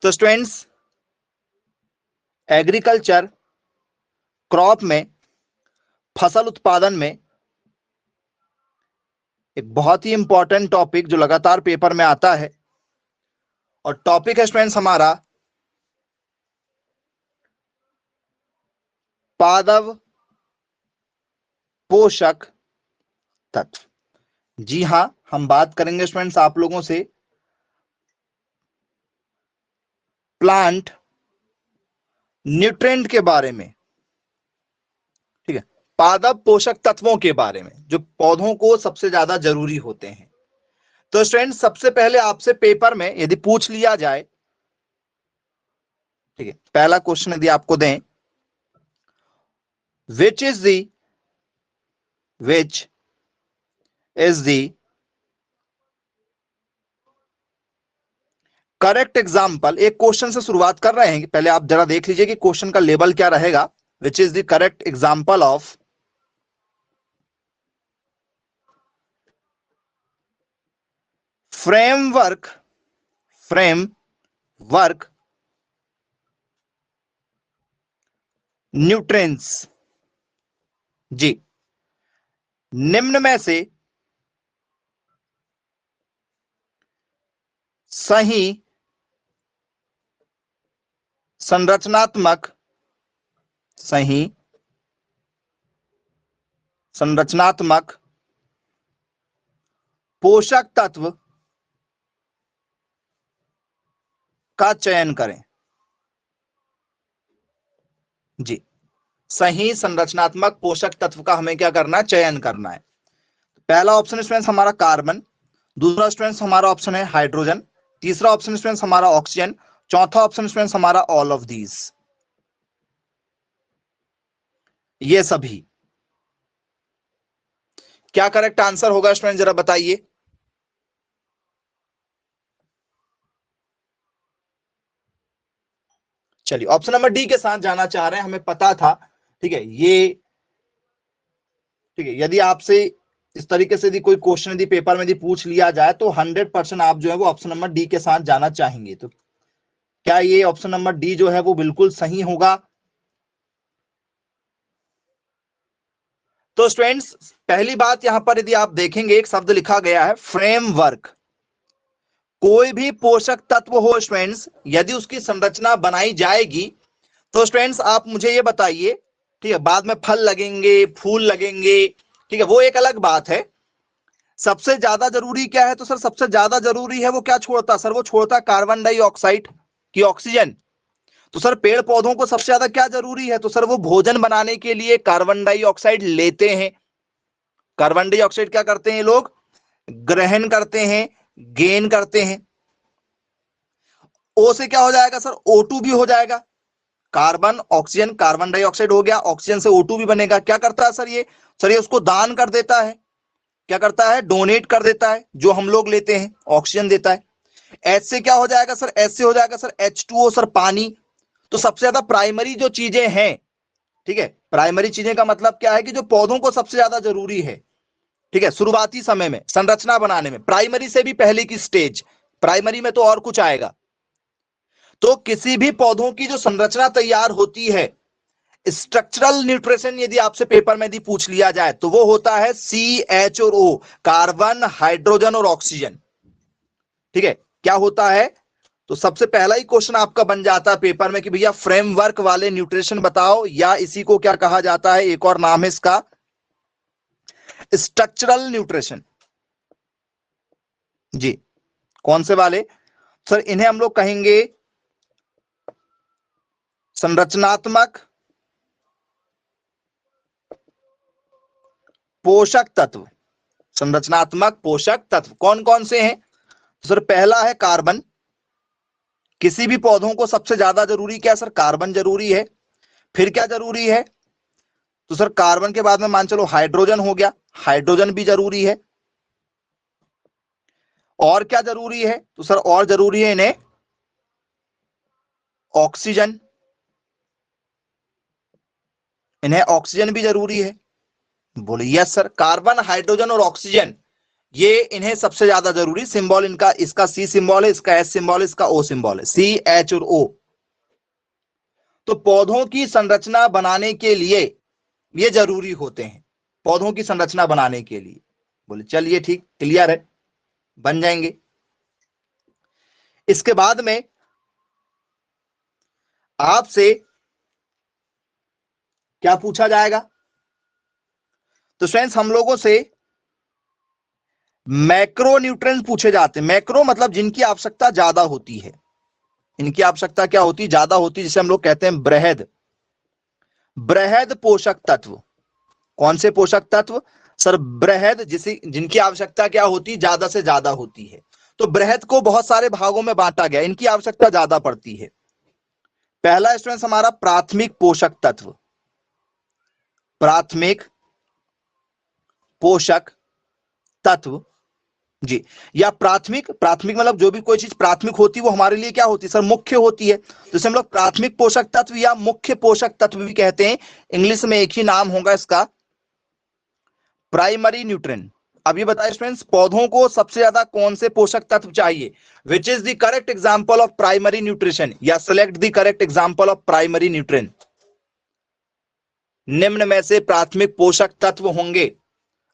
तो students, agriculture crop में, फसल उत्पादन में एक बहुत ही इंपॉर्टेंट टॉपिक जो लगातार पेपर में आता है, और टॉपिक है स्टूडेंट्स हमारा पादप पोषक तत्व। जी हां, हम बात करेंगे स्टूडेंट्स आप लोगों से प्लांट न्यूट्रिएंट के बारे में, ठीक है, पादप पोषक तत्वों के बारे में जो पौधों को सबसे ज्यादा जरूरी होते हैं। तो स्टूडेंट्स, सबसे पहले आपसे पेपर में यदि पूछ लिया जाए, ठीक है, पहला क्वेश्चन यदि आपको दें, विच इज द करेक्ट एग्जाम्पल। एक क्वेश्चन से शुरुआत कर रहे हैं, पहले आप जरा देख लीजिए कि क्वेश्चन का लेवल क्या रहेगा। Which is the correct example of framework nutrients. जी, निम्न में से सही संरचनात्मक पोषक तत्व का चयन करें। जी, सही संरचनात्मक पोषक तत्व का हमें क्या करना है, चयन करना है। पहला ऑप्शन स्टूडेंट्स हमारा कार्बन, दूसरा स्टूडेंट्स हमारा ऑप्शन है हाइड्रोजन, तीसरा ऑप्शन स्टूडेंट्स हमारा ऑक्सीजन, चौथा ऑप्शन स्टूडेंट्स हमारा ऑल ऑफ दीज। ये सभी क्या करेक्ट आंसर होगा स्टूडेंट, जरा बताइए। चलिए, ऑप्शन नंबर डी के साथ जाना चाह रहे हैं, हमें पता था, ठीक है, ये, ठीक है, यदि आपसे इस तरीके से यदि कोई क्वेश्चन यदि पेपर में यदि पूछ लिया जाए तो 100% आप जो है वो ऑप्शन नंबर डी के साथ जाना चाहेंगे। तो क्या ये ऑप्शन नंबर डी जो है वो बिल्कुल सही होगा? तो स्टूडेंट्स, पहली बात यहां पर यदि आप देखेंगे, एक शब्द लिखा गया है फ्रेमवर्क। कोई भी पोषक तत्व हो स्टूडेंट्स, यदि उसकी संरचना बनाई जाएगी तो स्टूडेंट्स आप मुझे ये बताइए, ठीक है, बाद में फल लगेंगे, फूल लगेंगे, ठीक है, वो एक अलग बात है। सबसे ज्यादा जरूरी क्या है? तो सर सबसे ज्यादा जरूरी है वो क्या छोड़ता सर? वो छोड़ता कार्बन डाइऑक्साइड की ऑक्सीजन। तो सर पेड़ पौधों को सबसे ज्यादा क्या जरूरी है? तो सर वो भोजन बनाने के लिए कार्बन डाइऑक्साइड लेते हैं। कार्बन डाइऑक्साइड क्या करते हैं ये लोग? ग्रहण करते हैं, गेन करते हैं। ओ से क्या हो जाएगा सर? O2 भी हो जाएगा। कार्बन ऑक्सीजन, कार्बन डाइऑक्साइड हो गया, ऑक्सीजन से O2 भी बनेगा। क्या करता है सर ये? सर ये उसको दान कर देता है। क्या करता है? डोनेट कर देता है, जो हम लोग लेते हैं, ऑक्सीजन देता है। एच से क्या हो जाएगा सर? एच से हो जाएगा सर H2O, सर पानी। तो सबसे ज्यादा प्राइमरी जो चीजें हैं, ठीक है, प्राइमरी चीजें का मतलब क्या है कि जो पौधों को सबसे ज्यादा जरूरी है, ठीक है, शुरुआती समय में संरचना बनाने में, प्राइमरी से भी पहले की स्टेज, प्राइमरी में तो और कुछ आएगा। तो किसी भी पौधों की जो संरचना तैयार होती है, स्ट्रक्चरल न्यूट्रिशन यदि आपसे पेपर में यदि पूछ लिया जाए तो वो होता है CH और O, कार्बन, हाइड्रोजन और ऑक्सीजन। ठीक है, क्या होता है? तो सबसे पहला ही क्वेश्चन आपका बन जाता है पेपर में कि भैया फ्रेमवर्क वाले न्यूट्रिशन बताओ, या इसी को क्या कहा जाता है, एक और नाम है इसका स्ट्रक्चरल न्यूट्रिशन। जी, कौन से वाले सर? इन्हें हम लोग कहेंगे संरचनात्मक पोषक तत्व। संरचनात्मक पोषक तत्व कौन कौन से हैं? तो सर पहला है कार्बन। किसी भी पौधों को सबसे ज्यादा जरूरी क्या सर? कार्बन जरूरी है। फिर क्या जरूरी है? तो सर कार्बन के बाद में मान चलो हाइड्रोजन हो गया, हाइड्रोजन भी जरूरी है। और क्या जरूरी है? तो सर और जरूरी है इन्हें ऑक्सीजन। इन्हें ऑक्सीजन भी जरूरी है। बोले यस सर, कार्बन, हाइड्रोजन और ऑक्सीजन, ये इन्हें सबसे ज्यादा जरूरी सिंबल इनका, इसका सी सिंबल है, इसका एस सिंबल है, इसका ओ सिंबल है, सी एच और ओ। तो पौधों की संरचना बनाने के लिए ये जरूरी होते हैं, पौधों की संरचना बनाने के लिए। बोले चलिए ठीक, क्लियर है, बन जाएंगे। इसके बाद में आपसे क्या पूछा जाएगा? तो फ्रेंड्स हम लोगों से मैक्रो न्यूट्रिएंट्स पूछे जाते हैं। मैक्रो मतलब जिनकी आवश्यकता ज्यादा होती है, इनकी आवश्यकता क्या होती है? ज्यादा होती है, जिसे हम लोग कहते हैं बृहद, बृहद पोषक तत्व। कौन से पोषक तत्व? सर बृहद, जिसे जिनकी आवश्यकता क्या होती है? ज्यादा से ज्यादा होती है। तो बृहद को बहुत सारे भागों में बांटा गया, इनकी आवश्यकता ज्यादा पड़ती है। पहला स्टूडेंट हमारा प्राथमिक पोषक तत्व, प्राथमिक पोषक तत्व जी, या प्राथमिक, प्राथमिक मतलब जो भी कोई चीज प्राथमिक होती है वो हमारे लिए क्या होती है? सर मुख्य होती है। तो इसे हम लोग प्राथमिक पोषक तत्व या मुख्य पोषक तत्व भी कहते हैं। इंग्लिश में एक ही नाम होगा इसका, प्राइमरी न्यूट्रिएंट। अब ये बताइए स्टूडेंट्स, पौधों को सबसे ज्यादा कौन से पोषक तत्व चाहिए? Which is the correct example of primary nutrition, या select the correct example of primary nutrient. निम्न में से प्राथमिक पोषक तत्व होंगे,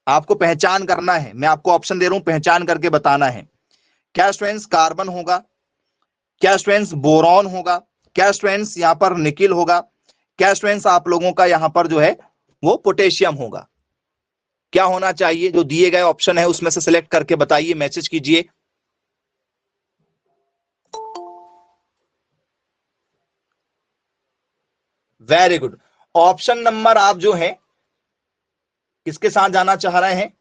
आपको पहचान करना है। मैं आपको ऑप्शन दे रहा हूं, पहचान करके बताना है। क्या स्टूडेंट्स कार्बन होगा? क्या स्टूडेंट्स बोरॉन होगा? क्या स्टूडेंट्स यहां पर निकिल होगा? क्या स्टूडेंट्स आप लोगों का यहां पर जो है वो पोटेशियम होगा? क्या होना चाहिए? जो दिए गए ऑप्शन है उसमें से सिलेक्ट करके बताइए, मैसेज कीजिए। Very good. ऑप्शन नंबर आप जो है किसके साथ जाना चाह रहे हैं?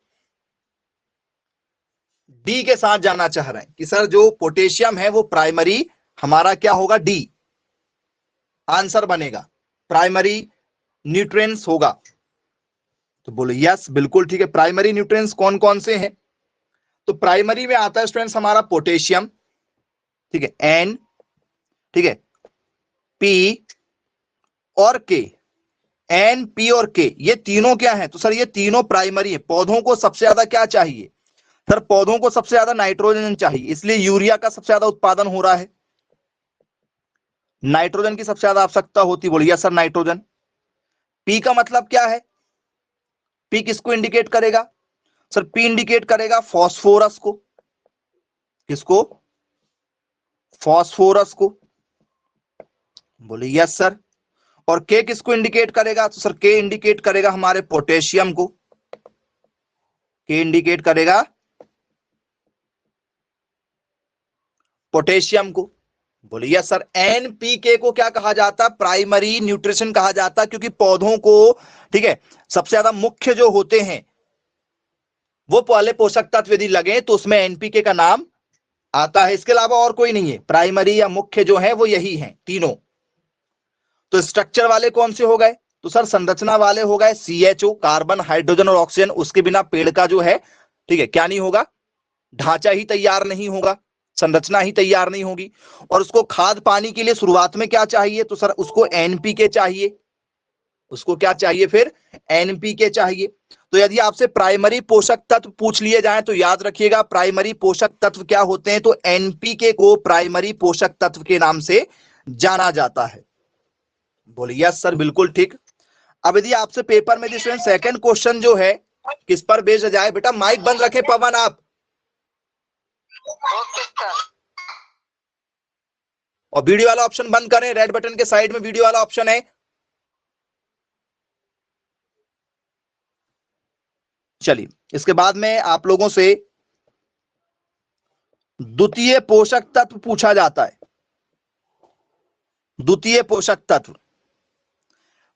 डी के साथ जाना चाह रहे हैं कि सर जो पोटेशियम है वो प्राइमरी हमारा क्या होगा? डी आंसर बनेगा, प्राइमरी न्यूट्रिएंट्स होगा। तो बोलो यस, बिल्कुल ठीक है। प्राइमरी न्यूट्रिएंट्स कौन कौन से हैं? तो प्राइमरी में आता है स्टूडेंट्स हमारा पोटेशियम, ठीक है, एन, ठीक है, पी और के। एन, पी और के ये तीनों क्या है? तो सर ये तीनों प्राइमरी है। पौधों को सबसे ज्यादा क्या चाहिए? सर पौधों को सबसे ज्यादा नाइट्रोजन चाहिए, इसलिए यूरिया का सबसे ज्यादा उत्पादन हो रहा है। नाइट्रोजन की सबसे ज्यादा आवश्यकता होती, बोलिए सर नाइट्रोजन। पी का मतलब क्या है? पी किसको इंडिकेट करेगा? सर पी इंडिकेट करेगा फॉस्फोरस को। किसको? फॉस्फोरस को। बोलिए यस सर। और के किसको इंडिकेट करेगा? तो सर के इंडिकेट करेगा हमारे पोटेशियम को। के इंडिकेट करेगा पोटेशियम को। बोलिए यस सर। एनपीके को क्या कहा जाता? प्राइमरी न्यूट्रिशन कहा जाता, क्योंकि पौधों को, ठीक है, सबसे ज्यादा मुख्य जो होते हैं वो पहले पोषक तत्व यदि लगे तो उसमें एनपीके का नाम आता है। इसके अलावा और कोई नहीं है। प्राइमरी या मुख्य जो है वो यही है तीनों। तो स्ट्रक्चर वाले कौन से हो गए? तो सर संरचना वाले हो गए सीएचओ, कार्बन, हाइड्रोजन और ऑक्सीजन। उसके बिना पेड़ का जो है, ठीक है, क्या नहीं होगा? ढांचा ही तैयार नहीं होगा, संरचना ही तैयार नहीं होगी। और उसको खाद पानी के लिए शुरुआत में क्या चाहिए? तो सर उसको एनपीके चाहिए। उसको क्या चाहिए फिर? एनपीके चाहिए। तो यदि आपसे प्राइमरी पोषक तत्व पूछ लिए जाए तो याद रखिएगा प्राइमरी पोषक तत्व क्या होते हैं? तो एनपीके को प्राइमरी पोषक तत्व के नाम से जाना जाता है। बोलिए यस सर, बिल्कुल ठीक। अब यदि आपसे पेपर में सेकंड क्वेश्चन जो है किस पर बेस्ड जाए? बेटा माइक बंद रखे पवन आप, और वीडियो वाला ऑप्शन बंद करें। रेड बटन के साइड में वीडियो वाला ऑप्शन है। चलिए इसके बाद में आप लोगों से द्वितीय पोषक तत्व पूछा जाता है। द्वितीय पोषक तत्व,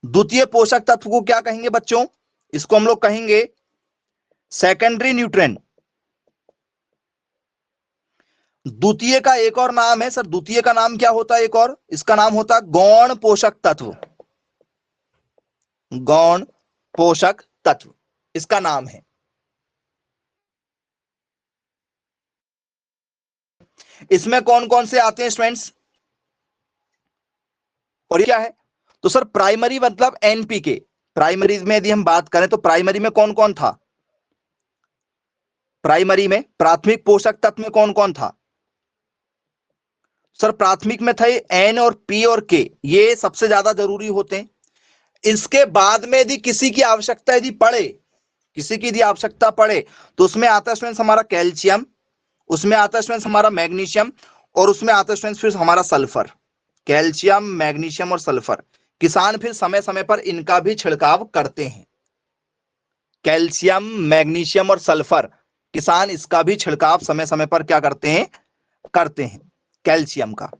द्वितीय पोषक तत्व को क्या कहेंगे बच्चों? इसको हम लोग कहेंगे सेकेंडरी न्यूट्रिएंट। द्वितीय का एक और नाम है सर, द्वितीय का नाम क्या होता है? एक और इसका नाम होता है गौण पोषक तत्व। गौण पोषक तत्व इसका नाम है। इसमें कौन कौन से आते हैं स्टूडेंट्स? और क्या है? तो सर प्राइमरी मतलब एनपीके। प्राइमरी में यदि हम बात करें तो प्राइमरी में कौन कौन था? प्राइमरी में प्राथमिक पोषक तत्व में कौन कौन था सर? प्राथमिक में थे एन और पी और के, ये सबसे ज्यादा जरूरी होते हैं। इसके बाद में यदि किसी की आवश्यकता यदि पड़े, किसी की यदि आवश्यकता पड़े तो उसमें आता है स्टूडेंट्स हमारा कैल्शियम, उसमें आता है स्टूडेंट्स हमारा मैग्नीशियम, और उसमें आता है स्टूडेंट्स फिर हमारा सल्फर। कैल्शियम, मैग्नीशियम और सल्फर, किसान फिर समय समय पर इनका भी छिड़काव करते हैं। कैल्शियम, मैग्नीशियम और सल्फर, किसान इसका भी छिड़काव समय समय पर क्या करते हैं? करते हैं। कैल्शियम का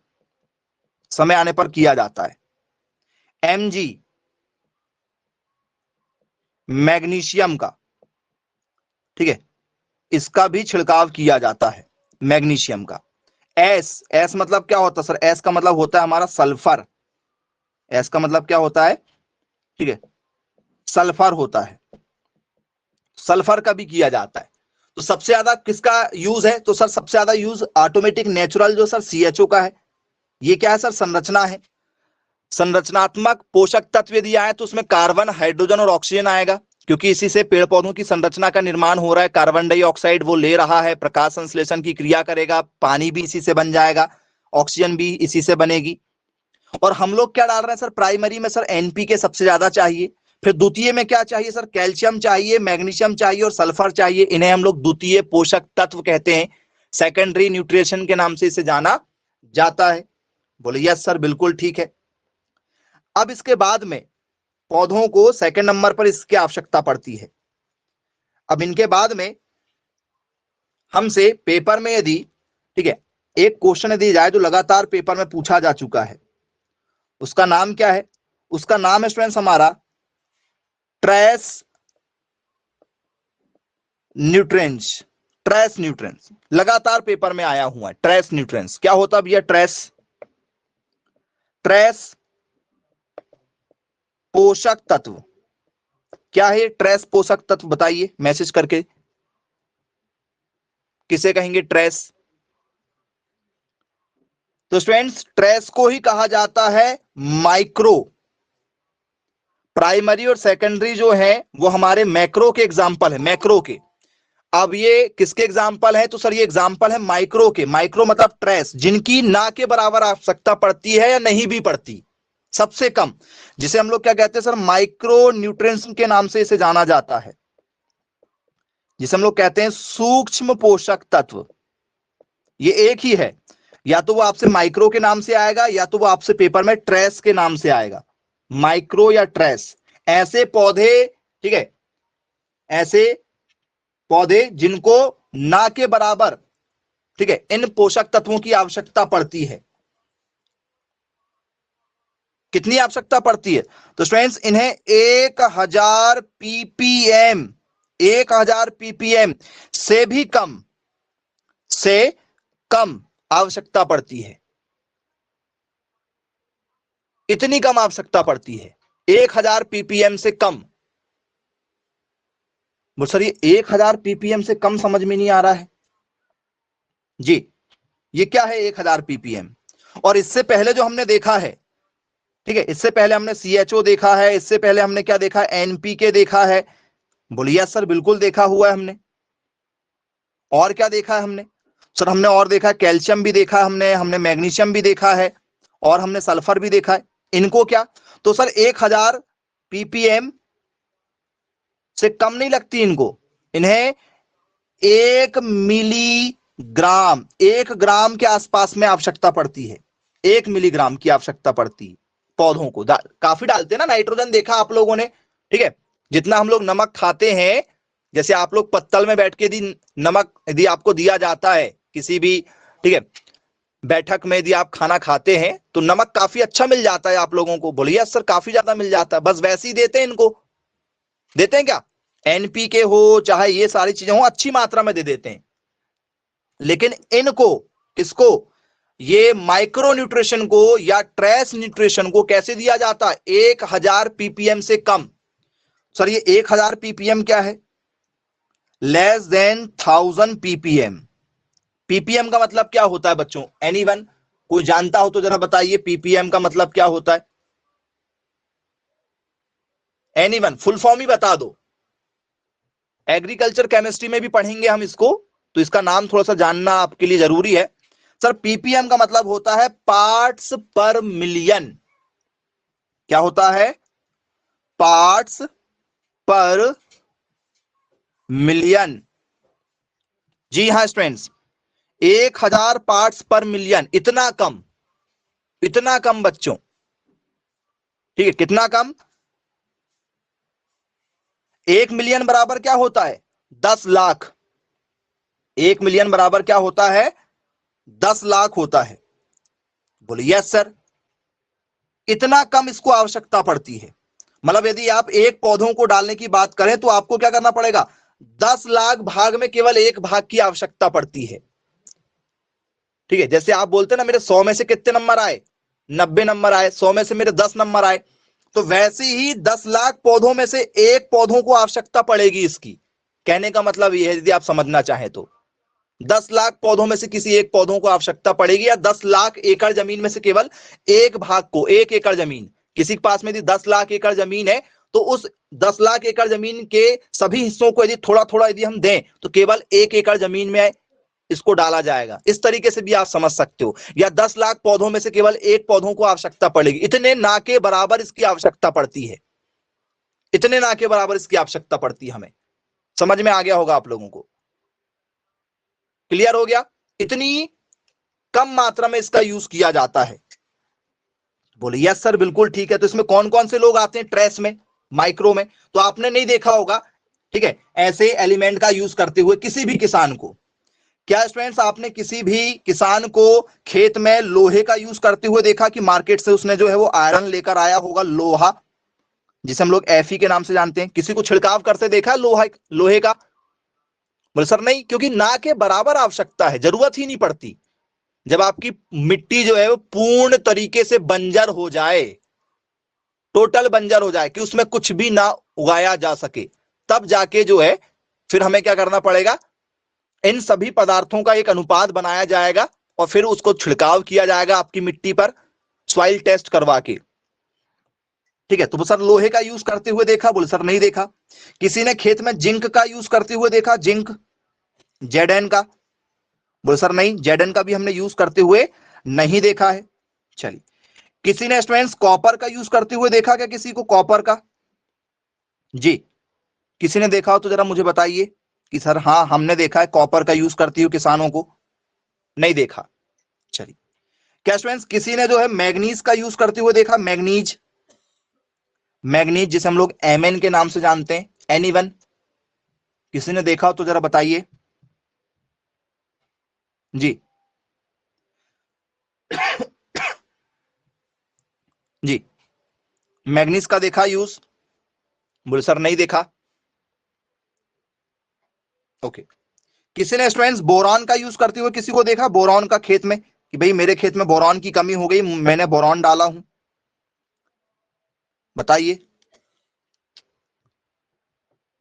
समय आने पर किया जाता है। Mg मैग्नीशियम का, ठीक है, इसका भी छिड़काव किया जाता है मैग्नीशियम का। एस मतलब क्या होता है सर? एस का मतलब होता है हमारा सल्फर। एस का मतलब क्या होता है? ठीक है, सल्फर होता है, सल्फर का भी किया जाता है। तो सबसे ज्यादा किसका यूज है? तो सर सबसे ज्यादा यूज ऑटोमेटिक नेचुरल जो सर CHO का है। ये क्या है सर? संरचना है। संरचनात्मक पोषक तत्व यदि आए तो उसमें कार्बन, हाइड्रोजन और ऑक्सीजन आएगा, क्योंकि इसी से पेड़ पौधों की संरचना का निर्माण हो रहा है। कार्बन डाइऑक्साइड वो ले रहा है, प्रकाश संश्लेषण की क्रिया करेगा, पानी भी इसी से बन जाएगा, ऑक्सीजन भी इसी से बनेगी। और हम लोग क्या डाल रहे हैं सर? प्राइमरी में सर NPK सबसे ज्यादा चाहिए, फिर द्वितीय में क्या चाहिए सर? कैल्शियम चाहिए, मैग्नीशियम चाहिए और सल्फर चाहिए। इन्हें हम लोग द्वितीय पोषक तत्व कहते हैं, सेकेंडरी न्यूट्रिशन के नाम से इसे जाना जाता है। बोले यस सर, बिल्कुल ठीक है। अब इसके बाद में पौधों को सेकंड नंबर पर इसकी आवश्यकता पड़ती है। अब इनके बाद में हमसे पेपर में यदि, ठीक है, एक क्वेश्चन दी जाए जो लगातार पेपर में पूछा जा चुका है, उसका नाम क्या है? उसका नाम है स्टूडेंट्स हमारा ट्रेस न्यूट्रिएंट्स। ट्रेस न्यूट्रिएंट्स लगातार पेपर में आया हुआ है। ट्रेस न्यूट्रिएंट्स क्या होता है भैया? ट्रेस पोषक तत्व क्या है? ट्रेस पोषक तत्व बताइए मैसेज करके, किसे कहेंगे ट्रेस? तो स्टूडेंट्स ट्रेस को ही कहा जाता है माइक्रो। प्राइमरी और सेकेंडरी जो है वो हमारे मैक्रो के एग्जाम्पल है, मैक्रो के। अब ये किसके एग्जाम्पल है? तो सर ये एग्जाम्पल है माइक्रो के। माइक्रो मतलब ट्रेस, जिनकी ना के बराबर आवश्यकता पड़ती है या नहीं भी पड़ती, सबसे कम, जिसे हम लोग क्या कहते हैं सर? माइक्रो न्यूट्रिएंट्स के नाम से इसे जाना जाता है, जिसे हम लोग कहते हैं सूक्ष्म पोषक तत्व। ये एक ही है, या तो वो आपसे माइक्रो के नाम से आएगा या तो वो आपसे पेपर में ट्रेस के नाम से आएगा। माइक्रो या ट्रेस, ऐसे पौधे, ठीक है, ऐसे पौधे जिनको ना के बराबर, ठीक है, इन पोषक तत्वों की आवश्यकता पड़ती है। कितनी आवश्यकता पड़ती है? तो स्टूडेंट्स इन्हें 1000 ppm, 1000 ppm से भी कम, से कम आवश्यकता पड़ती है। इतनी कम आवश्यकता पड़ती है, 1000 ppm से कम। सर ये 1000 ppm से कम समझ में नहीं आ रहा है जी। ये क्या है 1000 ppm? और इससे पहले जो हमने देखा है, ठीक है, इससे पहले हमने CHO देखा है, इससे पहले हमने क्या देखा? NPK देखा है। बोलिए सर, बिल्कुल देखा हुआ है हमने। और क्या देखा है हमने? सर हमने और देखा है, कैल्शियम भी देखा है हमने, हमने मैग्नीशियम भी देखा है और हमने सल्फर भी देखा है। इनको क्या? तो सर 1000 ppm से कम नहीं लगती इनको, इन्हें 1 मिलीग्राम, 1 ग्राम के आसपास में आवश्यकता पड़ती है। 1 मिलीग्राम की आवश्यकता पड़ती है पौधों को। काफी डालते हैं ना नाइट्रोजन, देखा आप लोगों ने, ठीक है। जितना हम लोग नमक खाते हैं, जैसे आप लोग पत्तल में बैठ के यदि नमक यदि आपको दिया जाता है किसी भी, ठीक है, बैठक में यदि आप खाना खाते हैं तो नमक काफी अच्छा मिल जाता है आप लोगों को। बोलिए सर काफी ज्यादा मिल जाता है, बस वैसे ही देते हैं इनको। देते हैं क्या? NPK हो चाहे ये सारी चीजें हो, अच्छी मात्रा में दे देते हैं। लेकिन इनको, किसको? ये माइक्रो न्यूट्रिशन को या ट्रेस न्यूट्रिशन को कैसे दिया जाता है? 1000 ppm से कम। सर ये 1000 ppm क्या है? Less than 1000 ppm। ppm का मतलब क्या होता है बच्चों? एनीवन कोई जानता हो तो जरा बताइए ppm का मतलब क्या होता है? एनीवन फुल फॉर्म ही बता दो। एग्रीकल्चर केमिस्ट्री में भी पढ़ेंगे हम इसको, तो इसका नाम थोड़ा सा जानना आपके लिए जरूरी है। सर पीपीएम का मतलब होता है पार्ट्स पर मिलियन। क्या होता है? पार्ट्स पर मिलियन। जी हाँ स्टूडेंट्स, 1000 पार्ट्स पर मिलियन, इतना कम, इतना कम बच्चों। ठीक है, कितना कम? 1 मिलियन बराबर क्या होता है? 10 लाख। 1 मिलियन बराबर क्या होता है? 10 लाख होता है। बोलिए यस सर। इतना कम इसको आवश्यकता पड़ती है। मतलब यदि आप एक पौधों को डालने की बात करें तो आपको क्या करना पड़ेगा? 10 लाख भाग में केवल एक भाग की आवश्यकता पड़ती है। ठीक है, जैसे आप बोलते ना मेरे 100 में से कितने नंबर आए? 90 नंबर आए। 100 में से मेरे 10 नंबर आए। तो वैसे ही 10 लाख पौधों में से एक पौधों को आवश्यकता पड़ेगी इसकी। कहने का मतलब यह है, यदि आप समझना चाहें तो 10 लाख पौधों में से किसी एक पौधों को आवश्यकता पड़ेगी, या 10 लाख एकड़ जमीन में से केवल एक भाग को, 1 एकड़ जमीन, किसी के पास में यदि 10 लाख एकड़ जमीन है तो उस 10 लाख एकड़ जमीन के सभी हिस्सों को यदि थोड़ा थोड़ा यदि हम दें तो केवल 1 एकड़ जमीन में इसको डाला जाएगा। इस तरीके से भी आप समझ सकते हो। या 10 लाख पौधों में से केवल एक पौधों को आवश्यकता पड़ेगी, इतने ना के बराबर इसकी आवश्यकता पड़ती है। इतने ना के बराबर इसकी आवश्यकता पड़ती है हमें। समझ में आ गया होगा आप लोगों को? क्लियर हो गया? इतनी कम मात्रा में इसका यूज किया जाता है। बोले यस सर बिल्कुल ठीक है। तो इसमें कौन कौन से लोग आते हैं ट्रेस में, माइक्रो में? तो आपने नहीं देखा होगा, ठीक है, ऐसे एलिमेंट का यूज करते हुए किसी भी किसान को। क्या स्टूडेंट्स आपने किसी भी किसान को खेत में लोहे का यूज करते हुए देखा कि मार्केट से उसने जो है वो आयरन लेकर आया होगा, लोहा, जिसे हम लोग एफी के नाम से जानते हैं? किसी को छिड़काव करते देखा लोहा, लोहे का? बोले सर नहीं, क्योंकि ना के बराबर आवश्यकता है, जरूरत ही नहीं पड़ती। जब आपकी मिट्टी जो है वो पूर्ण तरीके से बंजर हो जाए, टोटल बंजर हो जाए कि उसमें कुछ भी ना उगाया जा सके, तब जाके जो है फिर हमें क्या करना पड़ेगा? इन सभी पदार्थों का एक अनुपात बनाया जाएगा और फिर उसको छिड़काव किया जाएगा आपकी मिट्टी पर, सॉइल टेस्ट करवा के। ठीक है, तो सर लोहे का यूज करते हुए देखा? बोले सर नहीं देखा। किसी ने खेत में जिंक का यूज करते हुए देखा? जिंक, जेडन का? बोले सर नहीं, जेडन का भी हमने यूज करते हुए नहीं देखा है। चलिए, किसी ने स्टूडेंट्स कॉपर का यूज करते हुए देखा क्या? किसी को कॉपर का? जी, किसी ने देखा हो तो जरा मुझे बताइए कि सर हाँ हमने देखा है कॉपर का यूज करते हुए किसानों को। नहीं देखा। चलिए, क्या स्टूडेंट्स किसी ने जो है मैग्नीज का यूज करते हुए देखा? मैग्नीज, मैग्नीज जिसे हम लोग एमएन के नाम से जानते हैं, एनीवन? किसी ने देखा हो तो जरा बताइए जी। जी, मैग्नीज का देखा यूज? बोले सर नहीं देखा। ओके, किसी ने स्टूडेंट्स बोरॉन का यूज करते हुए किसी को देखा? बोरॉन का खेत में कि भाई मेरे खेत में बोरॉन की कमी हो गई, मैंने बोरॉन डाला हूं? बताइए।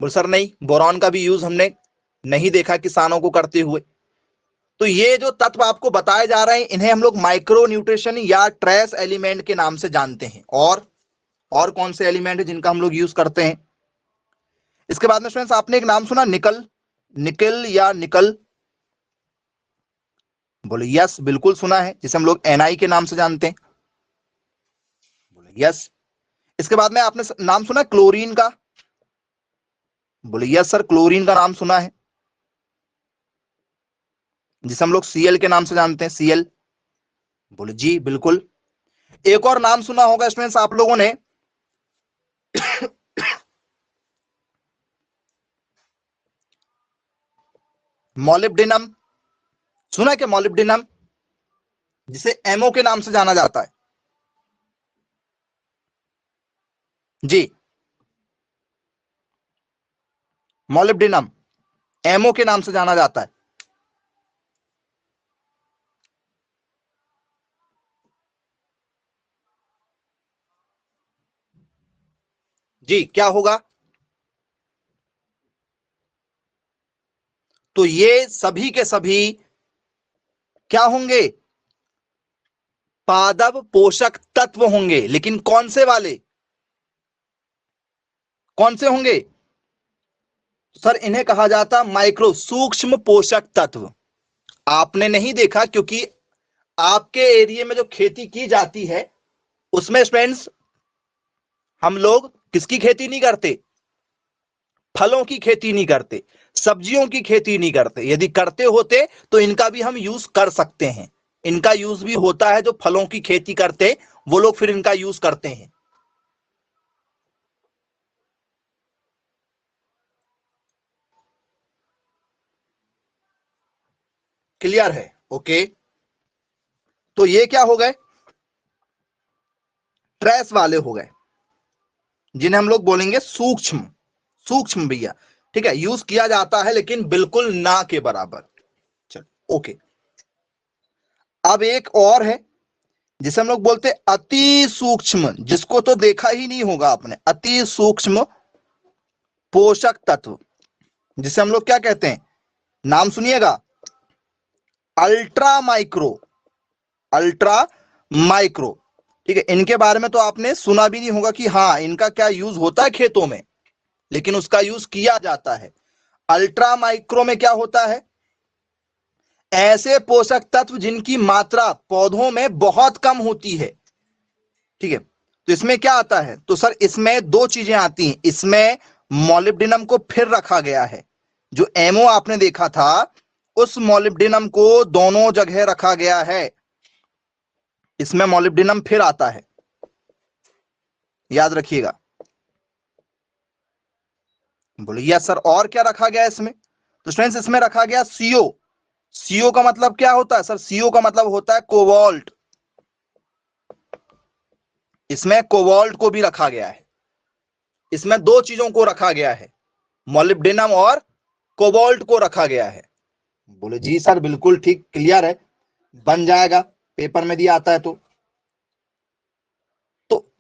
बोले सर नहीं, बोरॉन का भी यूज हमने नहीं देखा किसानों को करते हुए। तो ये जो तत्व आपको बताए जा रहे हैं इन्हें हम लोग माइक्रो न्यूट्रिशन या ट्रेस एलिमेंट के नाम से जानते हैं। और कौन से एलिमेंट है जिनका हम लोग यूज करते हैं? इसके बाद में स्टूडेंट्स आपने एक नाम सुना, निकल, निकल या निकल? बोले यस बिल्कुल सुना है, जिसे हम लोग एनआई के नाम से जानते हैं। बोले यस। इसके बाद में आपने नाम सुना क्लोरीन का? बोले यस सर, क्लोरीन का नाम सुना है, जिसे हम लोग सीएल के नाम से जानते हैं, सीएल? बोले जी बिल्कुल। एक और नाम सुना होगा स्टूडेंट्स आप लोगों ने, मॉलिब्डेनम? सुना है क्या मॉलिब्डेनम, जिसे एमओ के नाम से जाना जाता है? जी, मॉलिब्डेनम एमओ के नाम से जाना जाता है। जी, क्या होगा? तो ये सभी के सभी क्या होंगे? पादप पोषक तत्व होंगे, लेकिन कौन से वाले? कौन से होंगे? सर इन्हें कहा जाता माइक्रो, सूक्ष्म पोषक तत्व। आपने नहीं देखा क्योंकि आपके एरिया में जो खेती की जाती है उसमें फ्रेंड्स हम लोग किसकी खेती नहीं करते, फलों की खेती नहीं करते, सब्जियों की खेती नहीं करते। यदि करते होते तो इनका भी हम यूज कर सकते हैं, इनका यूज भी होता है। जो फलों की खेती करते वो लोग फिर इनका यूज करते हैं। क्लियर है? ओके, तो ये क्या हो गए, ट्रेस वाले हो गए, जिन्हें हम लोग बोलेंगे सूक्ष्म, सूक्ष्म भैया। ठीक है, यूज किया जाता है लेकिन बिल्कुल ना के बराबर। चलो ओके, अब एक और है जिसे हम लोग बोलते हैं अति सूक्ष्म, जिसको तो देखा ही नहीं होगा आपने, अति सूक्ष्म पोषक तत्व, जिसे हम लोग क्या कहते हैं, नाम सुनिएगा, अल्ट्रा माइक्रो, अल्ट्रा माइक्रो। ठीक है, इनके बारे में तो आपने सुना भी नहीं होगा कि हाँ इनका क्या यूज होता है खेतों में, लेकिन उसका यूज किया जाता है। अल्ट्रा माइक्रो में क्या होता है, ऐसे पोषक तत्व जिनकी मात्रा पौधों में बहुत कम होती है। ठीक है, तो इसमें क्या आता है, तो सर इसमें दो चीजें आती हैं। इसमें मोलिब्डेनम को फिर रखा गया है, जो एमओ आपने देखा था उस मोलिब्डेनम को दोनों जगह रखा गया है। इसमें मोलिब्डेनम फिर आता है, याद रखिएगा। बोलिए सर और क्या रखा गया इसमें, तो फ्रेंड्स इसमें रखा गया सीओ। सीओ का मतलब क्या होता है सर, सीओ का मतलब होता है कोबाल्ट। इसमें कोबाल्ट को भी रखा गया है। इसमें दो चीजों को रखा गया है, मोलिब्डेनम और कोबाल्ट को रखा गया है। बोले जी सर बिल्कुल ठीक, क्लियर है, बन जाएगा, पेपर में दिया आता है। तो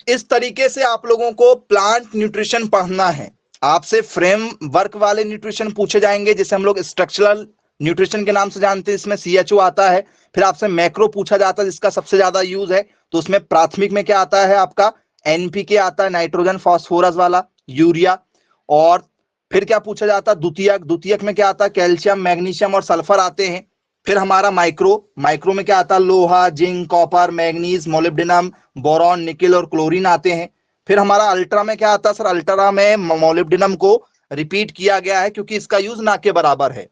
इस तरीके से आप लोगों को प्लांट न्यूट्रिशन पढ़ना है। आपसे फ्रेम वर्क वाले न्यूट्रिशन पूछे जाएंगे, जिसे हम लोग स्ट्रक्चरल न्यूट्रिशन के नाम से जानते हैं। इसमें सीएचओ आता है। फिर आपसे मैक्रो पूछा जाता है, जिसका सबसे ज्यादा यूज है। तो उसमें प्राथमिक में क्या आता है आपका, एनपीके आता है, नाइट्रोजन फास्फोरस वाला, यूरिया। और फिर क्या पूछा जाता है, द्वितीयक। द्वितीयक में क्या आता है, कैल्शियम, मैग्नीशियम और सल्फर आते हैं। फिर हमारा माइक्रो, माइक्रो में क्या आता है, लोहा, zinc, copper, manganese, molybdenum, boron, nickel और क्लोरीन आते हैं। फिर हमारा अल्ट्रा में क्या आता है सर, अल्ट्रा में मोलिब्डेनम को रिपीट किया गया है क्योंकि इसका यूज ना के बराबर है।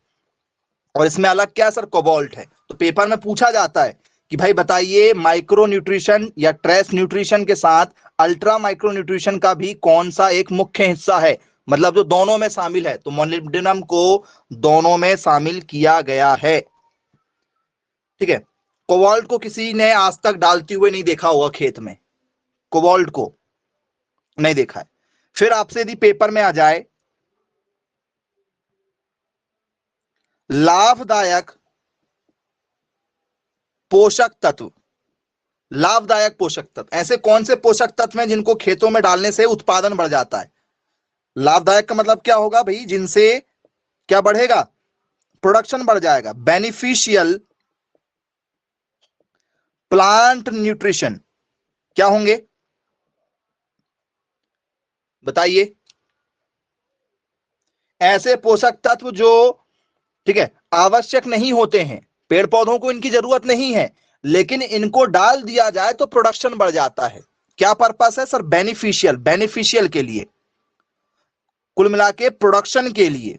और इसमें अलग क्या है सर, कोबाल्ट है। तो पेपर में पूछा जाता है कि भाई बताइए माइक्रो न्यूट्रिशन या ट्रेस न्यूट्रिशन के साथ अल्ट्रा माइक्रो न्यूट्रिशन का भी कौन सा एक मुख्य हिस्सा है, मतलब जो दोनों में शामिल है। तो मोलिब्डेनम को दोनों में शामिल किया गया है। ठीक है, कोबाल्ट को किसी ने आज तक डालते हुए नहीं देखा होगा खेत में, कोबाल्ट को नहीं देखा है। फिर आपसे यदि पेपर में आ जाए लाभदायक पोषक तत्व, लाभदायक पोषक तत्व, ऐसे कौन से पोषक तत्व हैं जिनको खेतों में डालने से उत्पादन बढ़ जाता है। लाभदायक का मतलब क्या होगा भाई, जिनसे क्या बढ़ेगा, प्रोडक्शन बढ़ जाएगा। बेनिफिशियल प्लांट न्यूट्रिशन क्या होंगे, बताइए। ऐसे पोषक तत्व जो, ठीक है, आवश्यक नहीं होते हैं, पेड़ पौधों को इनकी जरूरत नहीं है, लेकिन इनको डाल दिया जाए तो प्रोडक्शन बढ़ जाता है। क्या पर्पस है सर, बेनिफिशियल, बेनिफिशियल के लिए, कुल मिला के प्रोडक्शन के लिए।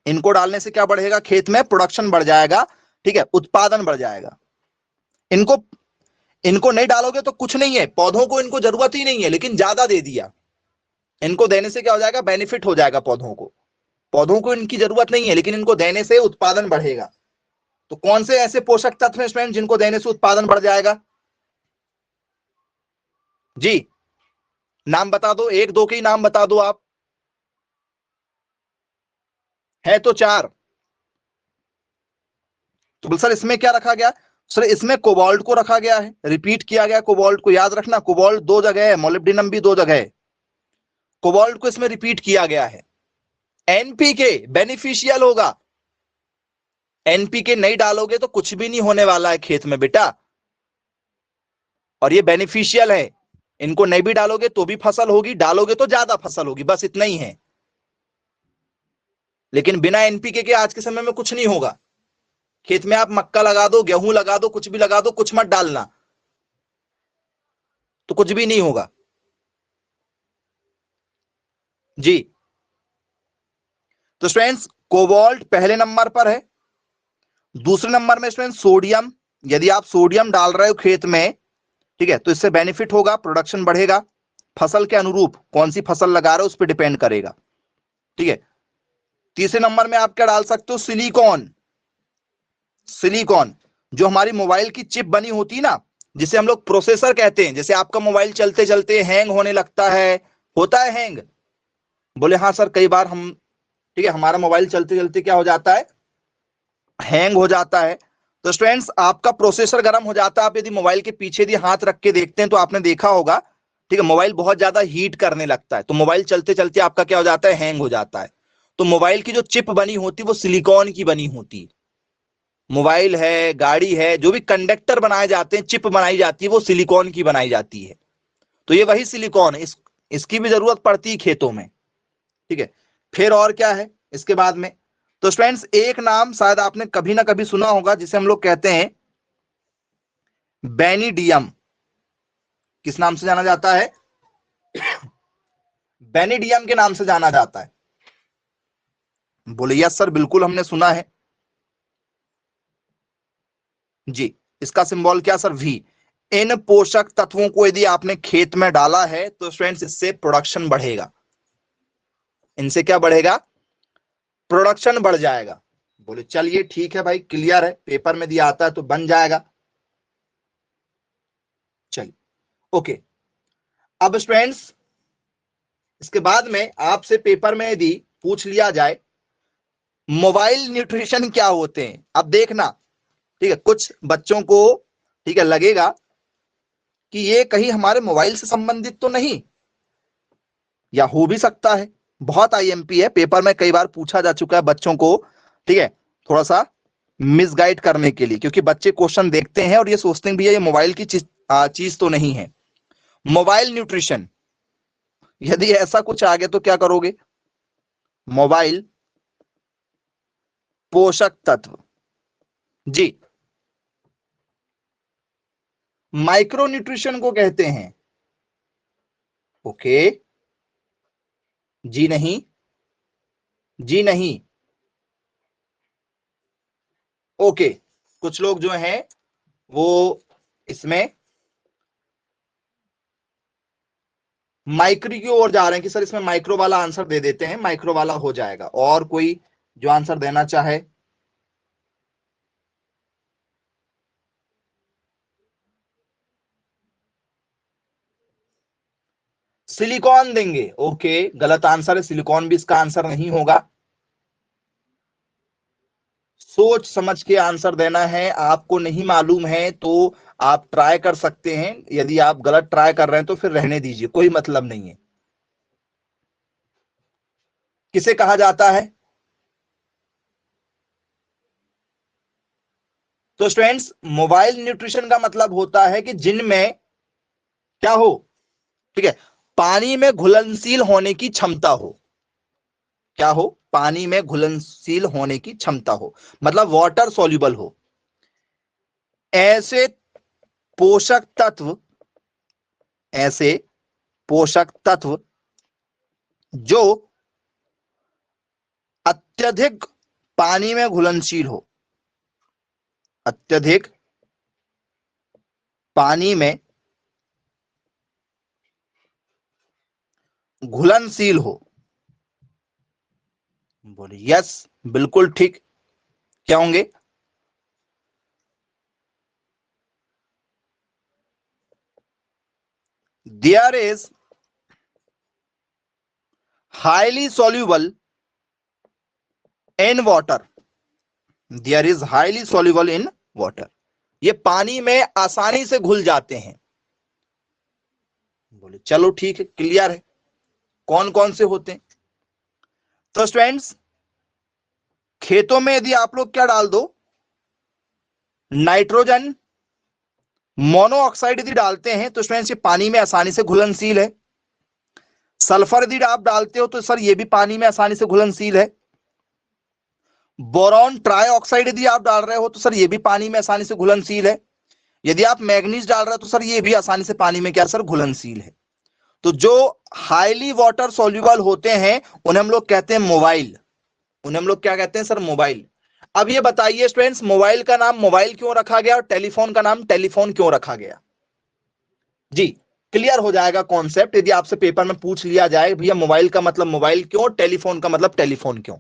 इनको डालने से क्या बढ़ेगा, खेत में प्रोडक्शन बढ़ जाएगा। ठीक है, उत्पादन बढ़ जाएगा। इनको इनको नहीं डालोगे तो कुछ नहीं है, पौधों को इनको जरूरत ही नहीं है, लेकिन ज्यादा दे दिया, इनको देने से क्या हो जाएगा, बेनिफिट हो जाएगा पौधों को। पौधों को इनकी जरूरत नहीं है, लेकिन इनको देने से उत्पादन बढ़ेगा। तो कौन से ऐसे पोषक तत्व हैं स्टूडेंट जिनको देने से उत्पादन बढ़ जाएगा, जी नाम बता दो, एक दो के ही नाम बता दो आप, है तो चार। तो सर इसमें क्या रखा गया, सर इसमें कोबाल्ट को रखा गया है, रिपीट किया गया कोबाल्ट को, याद रखना कोबाल्ट दो जगह है, मोलिब्डेनम भी दो जगह है। कोबाल्ट को इसमें रिपीट किया गया है। एनपीके बेनिफिशियल होगा, एनपीके नहीं डालोगे तो कुछ भी नहीं होने वाला है खेत में बेटा, और ये बेनिफिशियल है। इनको नहीं भी डालोगे तो भी फसल होगी, डालोगे तो ज्यादा फसल होगी, बस इतना ही है। लेकिन बिना एनपीके के आज के समय में कुछ नहीं होगा। खेत में आप मक्का लगा दो, गेहूं लगा दो, कुछ भी लगा दो, कुछ मत डालना तो कुछ भी नहीं होगा जी। तो स्टूडेंट्स कोबाल्ट पहले नंबर पर है। दूसरे नंबर में स्टूडेंट सोडियम, यदि आप सोडियम डाल रहे हो खेत में, ठीक है, तो इससे बेनिफिट होगा, प्रोडक्शन बढ़ेगा। फसल के अनुरूप कौन सी फसल लगा रहे हो उस पर डिपेंड करेगा, ठीक है। तीसरे नंबर में आप क्या डाल सकते हो, सिलिकॉन। सिलिकॉन जो हमारी मोबाइल की चिप बनी होती है ना, जिसे हम लोग प्रोसेसर कहते हैं। जैसे आपका मोबाइल चलते चलते हैंग होने लगता है, होता है हैंग, बोले हाँ सर कई बार हम, ठीक है, हमारा मोबाइल चलते चलते क्या हो जाता है, हैंग हो जाता है। तो स्टूडेंट्स आपका प्रोसेसर गर्म हो जाता है। आप यदि मोबाइल के पीछे यदि हाथ रख के देखते हैं तो आपने देखा होगा, ठीक है, मोबाइल बहुत ज्यादा हीट करने लगता है, तो मोबाइल चलते चलते आपका क्या हो जाता है, हैंग हो जाता है। तो मोबाइल की जो चिप बनी होती है वो सिलिकॉन की बनी होती है। मोबाइल है, गाड़ी है, जो भी कंडक्टर बनाए जाते हैं, चिप बनाई जाती है, वो सिलिकॉन की बनाई जाती है। तो ये वही सिलिकॉन है, इसकी भी जरूरत पड़ती है खेतों में, ठीक है। फिर और क्या है इसके बाद में, तो स्टूडेंट्स एक नाम शायद आपने कभी ना कभी सुना होगा जिसे हम लोग कहते हैं बेनिडियम। किस नाम से जाना जाता है, बेनिडियम के नाम से जाना जाता है। बोले यस सर बिल्कुल हमने सुना है जी। इसका सिंबल क्या सर, वी। इन पोषक तत्वों को यदि आपने खेत में डाला है तो स्टूडेंट्स इससे प्रोडक्शन बढ़ेगा। इनसे क्या बढ़ेगा, प्रोडक्शन बढ़ जाएगा। बोले चलिए ठीक है भाई, क्लियर है, पेपर में दिया आता है तो बन जाएगा। चलिए ओके। अब स्टूडेंट्स इसके बाद में आपसे पेपर में यदि पूछ लिया जाए मोबाइल न्यूट्रिशन क्या होते हैं, अब देखना, ठीक है, कुछ बच्चों को, ठीक है, लगेगा कि ये कहीं हमारे मोबाइल से संबंधित तो नहीं, या हो भी सकता है। बहुत आईएमपी है, पेपर में कई बार पूछा जा चुका है बच्चों को, ठीक है, थोड़ा सा मिसगाइड करने के लिए, क्योंकि बच्चे क्वेश्चन देखते हैं और ये सोचते हैं भैया ये मोबाइल की चीज तो नहीं है। मोबाइल न्यूट्रिशन, यदि ऐसा कुछ आ गया तो क्या करोगे, मोबाइल पोषक तत्व जी, माइक्रो न्यूट्रिशन को कहते हैं। ओके, जी नहीं, जी नहीं, ओके। कुछ लोग जो हैं वो इसमें माइक्रो की ओर जा रहे हैं कि सर इसमें माइक्रो वाला आंसर दे देते हैं, माइक्रो वाला हो जाएगा। और कोई जो आंसर देना चाहे, सिलिकॉन देंगे। ओके, गलत आंसर है, सिलिकॉन भी इसका आंसर नहीं होगा। सोच समझ के आंसर देना है। आपको नहीं मालूम है तो आप ट्राई कर सकते हैं, यदि आप गलत ट्राई कर रहे हैं तो फिर रहने दीजिए, कोई मतलब नहीं है। किसे कहा जाता है, तो स्टूडेंट्स मोबाइल न्यूट्रिशन का मतलब होता है कि जिनमें क्या हो, ठीक है, पानी में घुलनशील होने की क्षमता हो। क्या हो, पानी में घुलनशील होने की क्षमता हो, मतलब वाटर सॉल्युबल हो। ऐसे पोषक तत्व, ऐसे पोषक तत्व जो अत्यधिक पानी में घुलनशील हो, अत्यधिक पानी में घुलनशील हो। बोले यस बिल्कुल ठीक, क्या होंगे, there is highly soluble in water, there is highly soluble in water, ये पानी में आसानी से घुल जाते हैं। बोले चलो ठीक है, क्लियर है, कौन कौन से होते हैं। तो स्टूडेंट्स खेतों में यदि आप लोग क्या डाल दो, नाइट्रोजन मोनोऑक्साइड यदि डालते हैं तो स्टूडेंट्स ये पानी में आसानी से घुलनशील है। सल्फर यदि आप डालते हो तो सर ये भी पानी में आसानी से घुलनशील है। बोरॉन ट्राइऑक्साइड यदि आप डाल रहे हो तो सर ये भी पानी में आसानी से घुलनशील है। यदि आप मैग्नीज डाल रहे हो तो सर ये भी आसानी से पानी में क्या सर घुलनशील है। तो जो हाईली वाटर सोल्यूबल होते हैं उन्हें हम लोग कहते हैं मोबाइल, उन्हें हम लोग क्या कहते हैं सर मोबाइल। अब ये बताइए स्टूडेंट्स, मोबाइल का नाम मोबाइल क्यों रखा गया और टेलीफोन का नाम टेलीफोन क्यों रखा गया? जी, क्लियर हो जाएगा कॉन्सेप्ट यदि आपसे पेपर में पूछ लिया जाए भैया मोबाइल का मतलब मोबाइल क्यों, टेलीफोन का मतलब टेलीफोन क्यों।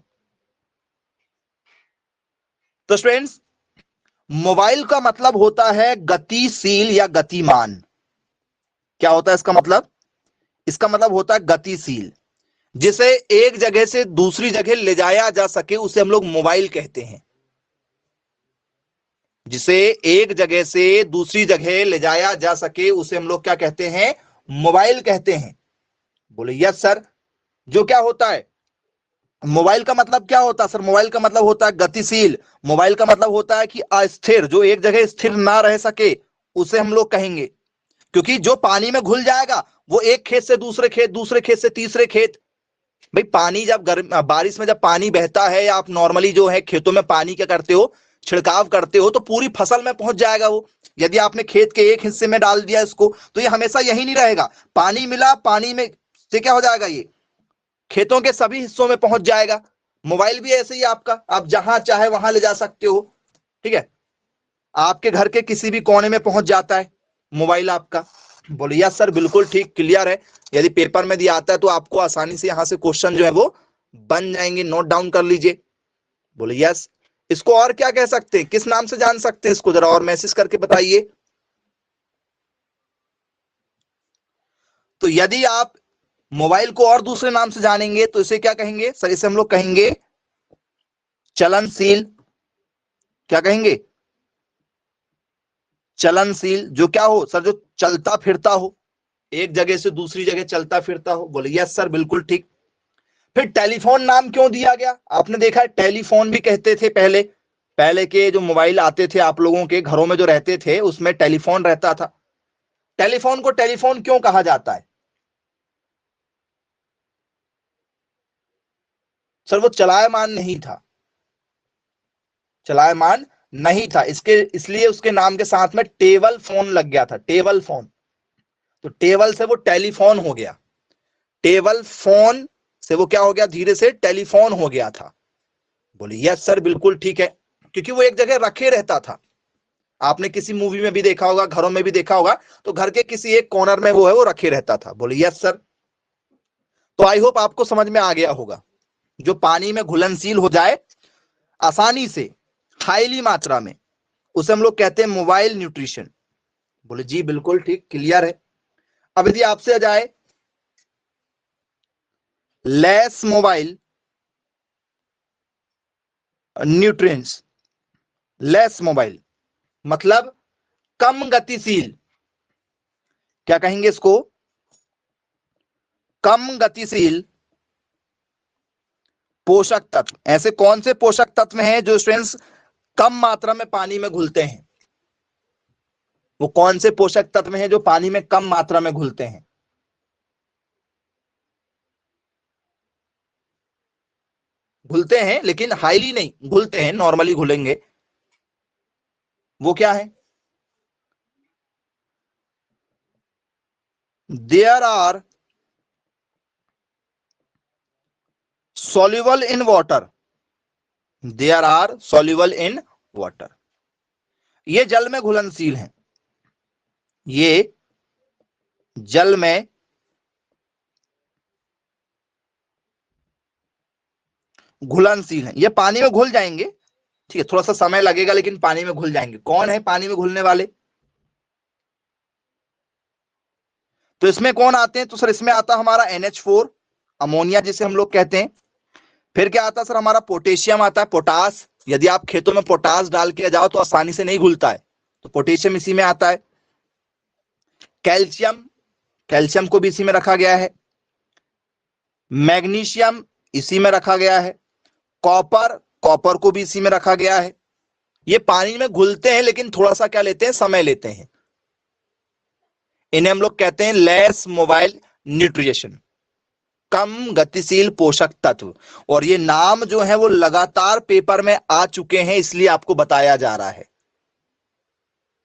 तो स्टूडेंट्स, मोबाइल का मतलब होता है गतिशील या गतिमान। क्या होता है इसका मतलब? इसका मतलब होता है गतिशील, जिसे एक जगह से दूसरी जगह ले जाया जा सके उसे हम लोग मोबाइल कहते हैं। जिसे एक जगह से दूसरी जगह ले जाया जा सके उसे हम लोग क्या कहते हैं? मोबाइल कहते हैं। बोले यस सर। जो क्या होता है, मोबाइल का मतलब क्या होता है सर? मोबाइल का मतलब होता है गतिशील। मोबाइल का मतलब होता है कि अस्थिर, जो एक जगह स्थिर ना रह सके उसे हम लोग कहेंगे। क्योंकि जो पानी में घुल जाएगा वो एक खेत से दूसरे खेत, दूसरे खेत से तीसरे खेत। भाई पानी जब बारिश में जब पानी बहता है या आप नॉर्मली जो है खेतों में पानी क्या करते हो, छिड़काव करते हो, तो पूरी फसल में पहुंच जाएगा वो। यदि आपने खेत के एक हिस्से में डाल दिया इसको तो ये हमेशा यही नहीं रहेगा, पानी मिला पानी में से क्या हो जाएगा, ये खेतों के सभी हिस्सों में पहुंच जाएगा। मोबाइल भी ऐसे ही आपका, आप जहां चाहे वहां ले जा सकते हो। ठीक है, आपके घर के किसी भी कोने में पहुंच जाता है मोबाइल आपका। बोलिए यस सर, बिल्कुल ठीक, क्लियर है। यदि पेपर में दिया आता है तो आपको आसानी से यहां से क्वेश्चन जो है वो बन जाएंगे, नोट डाउन कर लीजिए। बोलिए यस। इसको और क्या कह सकते हैं, किस नाम से जान सकते हैं इसको, जरा और मैसेज करके बताइए। तो यदि आप मोबाइल को और दूसरे नाम से जानेंगे तो इसे क्या कहेंगे सर? इसे हम लोग कहेंगे चलनशील। क्या कहेंगे? चलनशील। जो क्या हो सर? जो चलता फिरता हो, एक जगह से दूसरी जगह चलता फिरता हो। बोले यस सर, बिल्कुल ठीक। फिर टेलीफोन नाम क्यों दिया गया? आपने देखा है टेलीफोन भी कहते थे पहले, पहले के जो मोबाइल आते थे आप लोगों के घरों में जो रहते थे उसमें टेलीफोन रहता था। टेलीफोन को टेलीफोन क्यों कहा जाता है सर? वो चलायमान नहीं था, चलायमान नहीं था, इसके इसलिए उसके नाम के साथ में टेबल फोन लग गया था, टेबल फोन। तो टेबल से वो टेलीफोन हो गया, टेबल फोन से वो क्या हो गया, धीरे से टेलीफोन हो गया था। बोले यस सर, बिल्कुल ठीक है, क्योंकि वो एक जगह रखे रहता था। आपने किसी मूवी में भी देखा होगा, घरों में भी देखा होगा, तो घर के किसी एक कॉर्नर में वो है वो रखे रहता था। बोले यस सर। तो आई होप आपको समझ में आ गया होगा। जो पानी में घुलनशील हो जाए आसानी से, हाईली मात्रा में, उसे हम लोग कहते हैं मोबाइल न्यूट्रिशन। बोले जी बिल्कुल ठीक, क्लियर है। अब यदि आपसे आ जाए less mobile nutrients, less mobile मतलब कम गतिशील, क्या कहेंगे इसको? कम गतिशील पोषक तत्व। ऐसे कौन से पोषक तत्व हैं जो स्टूडेंट्स कम मात्रा में पानी में घुलते हैं? वो कौन से पोषक तत्व हैं जो पानी में कम मात्रा में घुलते हैं? घुलते हैं लेकिन हाईली नहीं, घुलते हैं, नॉर्मली घुलेंगे। वो क्या है? There are soluble in water, there are soluble in water। ये जल में घुलनशील हैं, ये जल में घुलनशील हैं, ये पानी में घुल जाएंगे। ठीक है, थोड़ा सा समय लगेगा लेकिन पानी में घुल जाएंगे। कौन है पानी में घुलने वाले? तो इसमें कौन आते हैं? तो सर इसमें आता हमारा NH4, अमोनिया जिसे हम लोग कहते हैं। फिर क्या आता है सर? हमारा पोटेशियम आता है, पोटास। यदि आप खेतों में पोटास डाल के जाओ तो आसानी से नहीं घुलता है, तो पोटेशियम इसी में आता है। कैल्शियम, कैल्शियम को भी इसी में रखा गया है। मैग्नीशियम इसी में रखा गया है। कॉपर, कॉपर को भी इसी में रखा गया है। ये पानी में घुलते हैं लेकिन थोड़ा सा क्या लेते हैं, समय लेते हैं। इन्हें हम लोग कहते हैं लेस मोबाइल न्यूट्रिएशन। कम गतिशील पोषक तत्व। और ये नाम जो है वो लगातार पेपर में आ चुके हैं, इसलिए आपको बताया जा रहा है।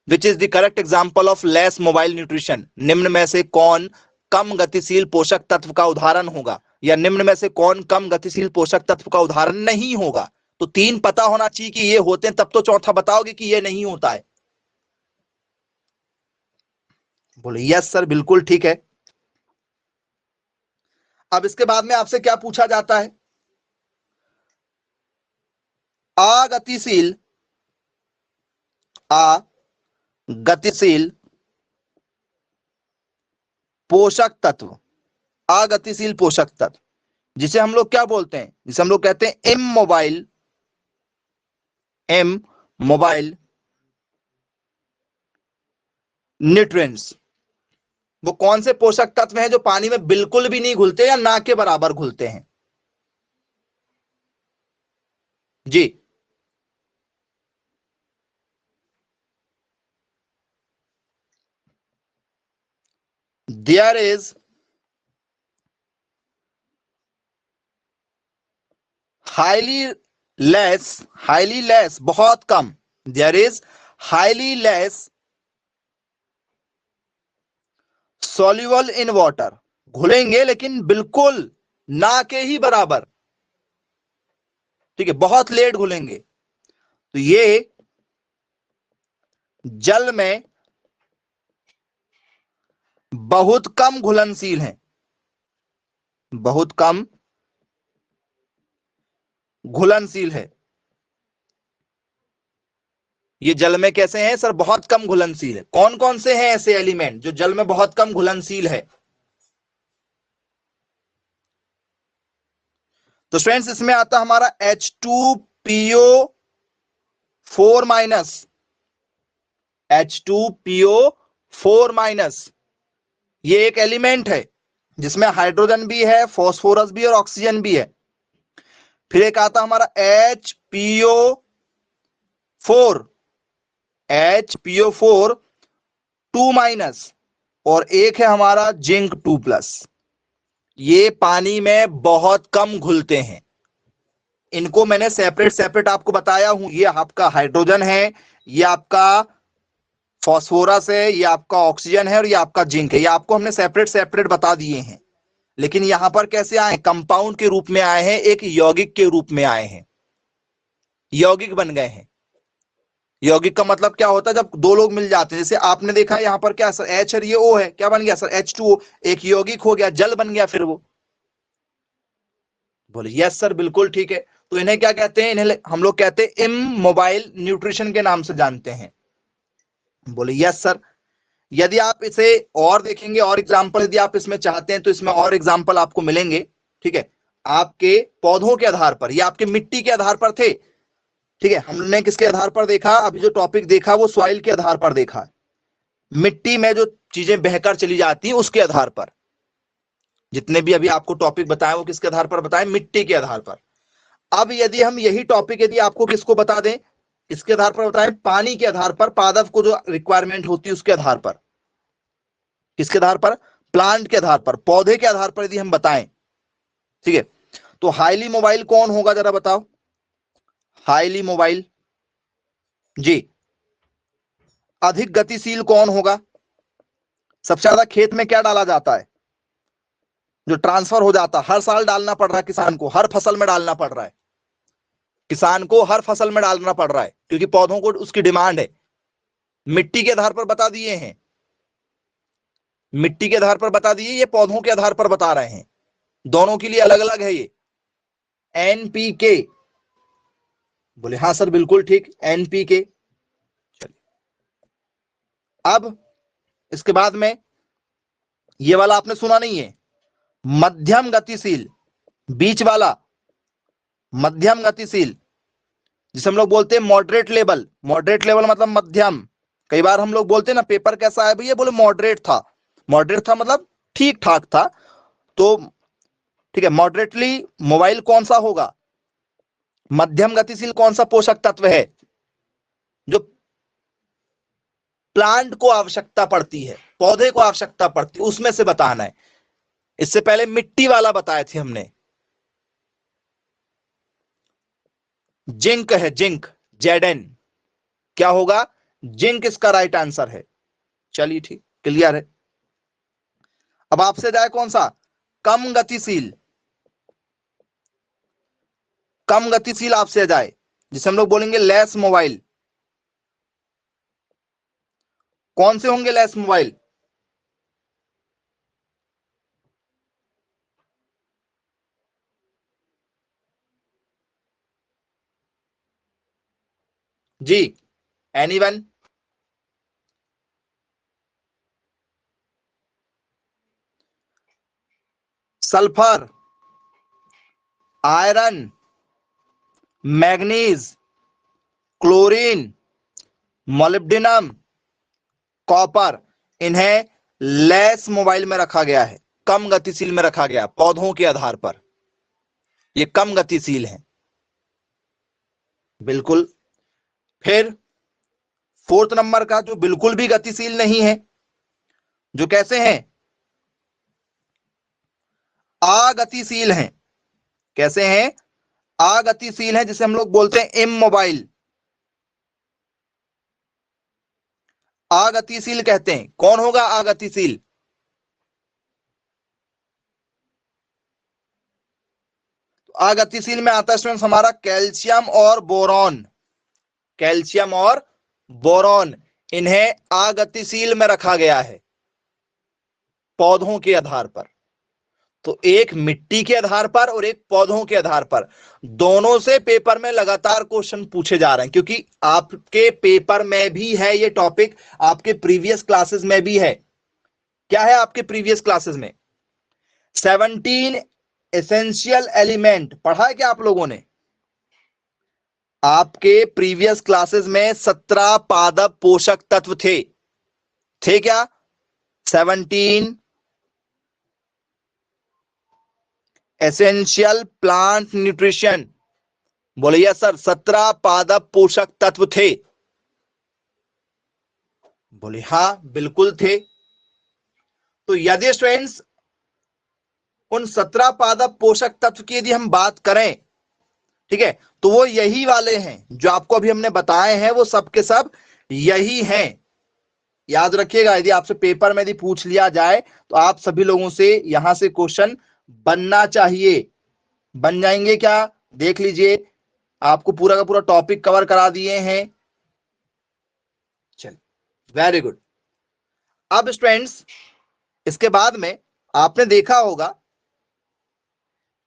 विच is the correct example of less mobile nutrition, निम्न में से कौन कम गतिशील पोषक तत्व का उदाहरण होगा, या निम्न में से कौन कम गतिशील पोषक तत्व का उदाहरण नहीं होगा। तो तीन पता होना चाहिए कि ये होते हैं, तब तो चौथा बताओगे कि ये नहीं होता है। बोले यस सर बिल्कुल ठीक है। अब इसके बाद में आपसे क्या पूछा जाता है, अगतिशील पोषक तत्व, अगतिशील पोषक तत्व जिसे हम लोग क्या बोलते हैं, जिसे हम लोग कहते हैं इमोबाइल न्यूट्रिएंट्स। वो कौन से पोषक तत्व हैं जो पानी में बिल्कुल भी नहीं घुलते या ना के बराबर घुलते हैं? जी, देयर इज हाईली लेस बहुत कम, there is highly less soluble in water, घुलेंगे लेकिन बिल्कुल ना के ही बराबर, ठीक है, बहुत लेट घुलेंगे। तो ये जल में बहुत कम घुलनशील हैं, बहुत कम घुलनशील है। ये जल में कैसे हैं सर? बहुत कम घुलनशील है। कौन कौन से हैं ऐसे एलिमेंट जो जल में बहुत कम घुलनशील है? तो स्टूडेंट्स इसमें आता हमारा H2PO4 H2PO4 ये एक एलिमेंट है जिसमें हाइड्रोजन भी है, फास्फोरस भी और ऑक्सीजन भी है। फिर एक आता हमारा HPO4 2- और एक है हमारा जिंक 2+। ये पानी में बहुत कम घुलते हैं। इनको मैंने सेपरेट आपको बताया हूं। ये आपका हाइड्रोजन है, ये आपका फास्फोरस है, ये आपका ऑक्सीजन है और ये आपका जिंक है। ये आपको हमने सेपरेट बता दिए हैं। लेकिन यहां पर कैसे आए? कंपाउंड के रूप में आए हैं, एक यौगिक के रूप में आए हैं, यौगिक बन गए हैं। यौगिक का मतलब क्या होता है? जब दो लोग मिल जाते हैं। जैसे आपने देखा यहां पर क्या सर, H और ये O है, क्या बन गया सर? H2O, एक यौगिक हो गया, जल बन गया। फिर वो बोले यस सर बिल्कुल ठीक है। तो इन्हें क्या कहते हैं? इन्हें हम लोग कहते हैं इमोबाइल न्यूट्रिशन के नाम से जानते हैं। बोले यस सर। यदि आप इसे और देखेंगे, और एग्जाम्पल यदि आप इसमें चाहते हैं तो इसमें और एग्जाम्पल आपको मिलेंगे, ठीक है, आपके पौधों के आधार पर या आपके मिट्टी के आधार पर थे, ठीक है। हमने किसके आधार पर देखा? अभी जो टॉपिक देखा वो सॉइल के आधार पर देखा, मिट्टी में जो चीजें बहकर चली जाती हैं उसके आधार पर। जितने भी अभी आपको टॉपिक बताए वो किसके आधार पर बताए? मिट्टी के आधार पर। अब यदि हम यही टॉपिक यदि आपको किसको बता दें, इसके आधार पर बताएं, पानी के आधार पर, पादप को जो रिक्वायरमेंट होती है उसके आधार पर। किसके आधार पर? प्लांट के आधार पर, पौधे के आधार पर यदि हम बताएं, ठीक है। तो हाईली मोबाइल कौन होगा जरा बताओ? हाईली मोबाइल, जी। अधिक गतिशील कौन होगा? सबसे ज्यादा खेत में क्या डाला जाता है जो ट्रांसफर हो जाता है? हर साल डालना पड़ रहा है किसान को, हर फसल में डालना पड़ रहा है, किसान को हर फसल में डालना पड़ रहा है, क्योंकि पौधों को उसकी डिमांड है। मिट्टी के आधार पर बता दिए हैं, मिट्टी के आधार पर बता दिए, ये पौधों के आधार पर बता रहे हैं। दोनों के लिए अलग अलग है ये। एनपीके, बोले हाँ सर बिल्कुल ठीक, एनपीके। चलिए अब इसके बाद में ये वाला आपने सुना नहीं है, मध्यम गतिशील, बीच वाला मध्यम गतिशील, जिसे हम लोग बोलते हैं मॉडरेट लेवल। मॉडरेट लेवल मतलब मध्यम। कई बार हम लोग बोलते हैं ना पेपर कैसा है भैया, बोले मॉडरेट था। मॉडरेट था मतलब ठीक ठाक था। तो ठीक है, मॉडरेटली मोबाइल कौन सा होगा? मध्यम गतिशील कौन सा पोषक तत्व है जो प्लांट को आवश्यकता पड़ती है, पौधे को आवश्यकता पड़ती है, उसमें से बताना है। इससे पहले मिट्टी वाला बताए थे हमने, जिंक है, जिंक, Zn। क्या होगा? जिंक इसका राइट आंसर है। चलिए ठीक, क्लियर है। अब आपसे जाए कौन सा? कम गतिशील। कम गतिशील आपसे जाए, जिसे हम लोग बोलेंगे लेस मोबाइल। कौन से होंगे लेस मोबाइल? जी, anyone? Sulphur, iron, manganese, chlorine, molybdenum, copper, इन्हें लेस मोबाइल में रखा गया है, कम गतिशील में रखा गया, पौधों के आधार पर ये कम गतिशील है। बिल्कुल। फिर फोर्थ नंबर का जो बिल्कुल भी गतिशील नहीं है, जो कैसे हैं? अगतिशील हैं। कैसे हैं? अगतिशील हैं, जिसे हम लोग बोलते हैं इमोबाइल। अगतिशील कहते हैं। कौन होगा अगतिशील? तो अगतिशील में आता है स्टूडेंट्स हमारा कैल्शियम और बोरॉन। कैल्शियम और बोरॉन, इन्हें अगतिशील में रखा गया है पौधों के आधार पर। तो एक मिट्टी के आधार पर और एक पौधों के आधार पर, दोनों से पेपर में लगातार क्वेश्चन पूछे जा रहे हैं, क्योंकि आपके पेपर में भी है ये टॉपिक, आपके प्रीवियस क्लासेस में भी है। क्या है आपके प्रीवियस क्लासेस में? 17 एसेंशियल एलिमेंट पढ़ा है क्या आप लोगों ने? आपके प्रीवियस क्लासेस में 17 पादप पोषक तत्व थे। थे क्या? 17 एसेंशियल प्लांट न्यूट्रिशन। बोलिए सर, 17 पादप पोषक तत्व थे। बोले हाँ बिल्कुल थे। तो यदि स्टूडेंट्स उन 17 पादप पोषक तत्व की यदि हम बात करें, ठीक है, तो वो यही वाले हैं जो आपको अभी हमने बताए हैं, वो सब के सब यही हैं। याद रखिएगा, यदि आपसे पेपर में यदि पूछ लिया जाए तो आप सभी लोगों से यहां से क्वेश्चन बनना चाहिए। बन जाएंगे क्या? देख लीजिए, आपको पूरा का पूरा टॉपिक कवर करा दिए हैं। चलिए, वेरी गुड। अब स्टूडेंट्स इसके बाद में आपने देखा होगा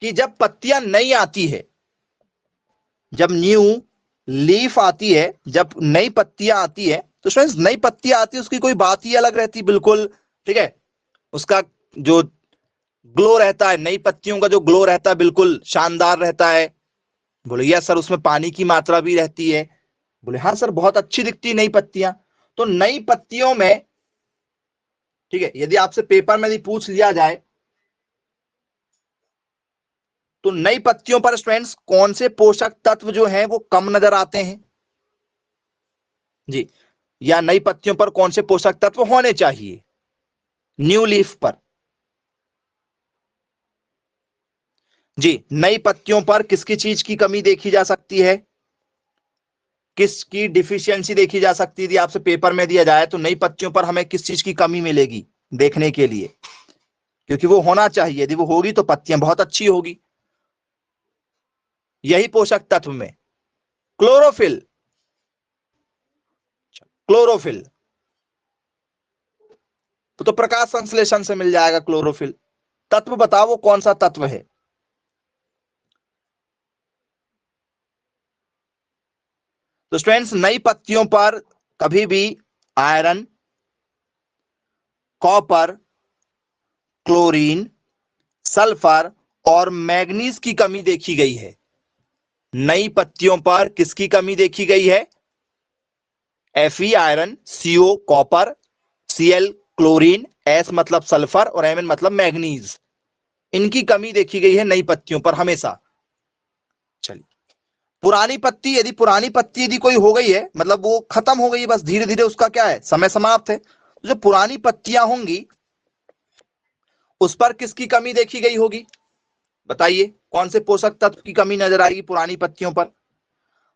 कि जब पत्तियां नई आती है, जब न्यू लीफ आती है, जब नई पत्तियां आती है, तो स्टूडेंट्स नई पत्तियां आती है उसकी कोई बात ही अलग रहती, बिल्कुल ठीक है। उसका जो ग्लो रहता है, नई पत्तियों का जो ग्लो रहता है बिल्कुल शानदार रहता है। बोले यस सर, उसमें पानी की मात्रा भी रहती है। बोले हाँ सर, बहुत अच्छी दिखती है नई पत्तियां। तो नई पत्तियों में, ठीक है, यदि आपसे पेपर में यदि पूछ लिया जाए तो नई पत्तियों पर स्टूडेंट्स कौन से पोषक तत्व जो हैं वो कम नजर आते हैं जी, या नई पत्तियों पर कौन से पोषक तत्व होने चाहिए न्यू लीफ पर? जी, नई पत्तियों पर किसकी चीज की कमी देखी जा सकती है, किसकी डिफिशियंसी देखी जा सकती है? यदि आपसे पेपर में दिया जाए तो नई पत्तियों पर हमें किस चीज की कमी मिलेगी देखने के लिए, क्योंकि वो होना चाहिए, यदि वो होगी तो पत्तियां बहुत अच्छी होगी। यही पोषक तत्व में क्लोरोफिल। क्लोरोफिल तो प्रकाश संश्लेषण से मिल जाएगा क्लोरोफिल। तत्व बताओ वो कौन सा तत्व है? तो स्टूडेंट्स नई पत्तियों पर कभी भी आयरन, कॉपर, क्लोरीन, सल्फर और मैग्नीज की कमी देखी गई है। नई पत्तियों पर किसकी कमी देखी गई है? Fe iron, CO copper, Cl chlorine, S मतलब सल्फर और Mn मतलब मैग्नीज, इनकी कमी देखी गई है नई पत्तियों पर हमेशा। चलिए, पुरानी पत्ती, यदि पुरानी पत्ती यदि कोई हो गई है, मतलब वो खत्म हो गई है, बस धीरे धीरे उसका क्या है, समय समाप्त है, तो जो पुरानी पत्तियां होंगी उस पर किसकी कमी देखी गई होगी? बताइए, कौन से पोषक तत्व की कमी नजर आएगी पुरानी पत्तियों पर?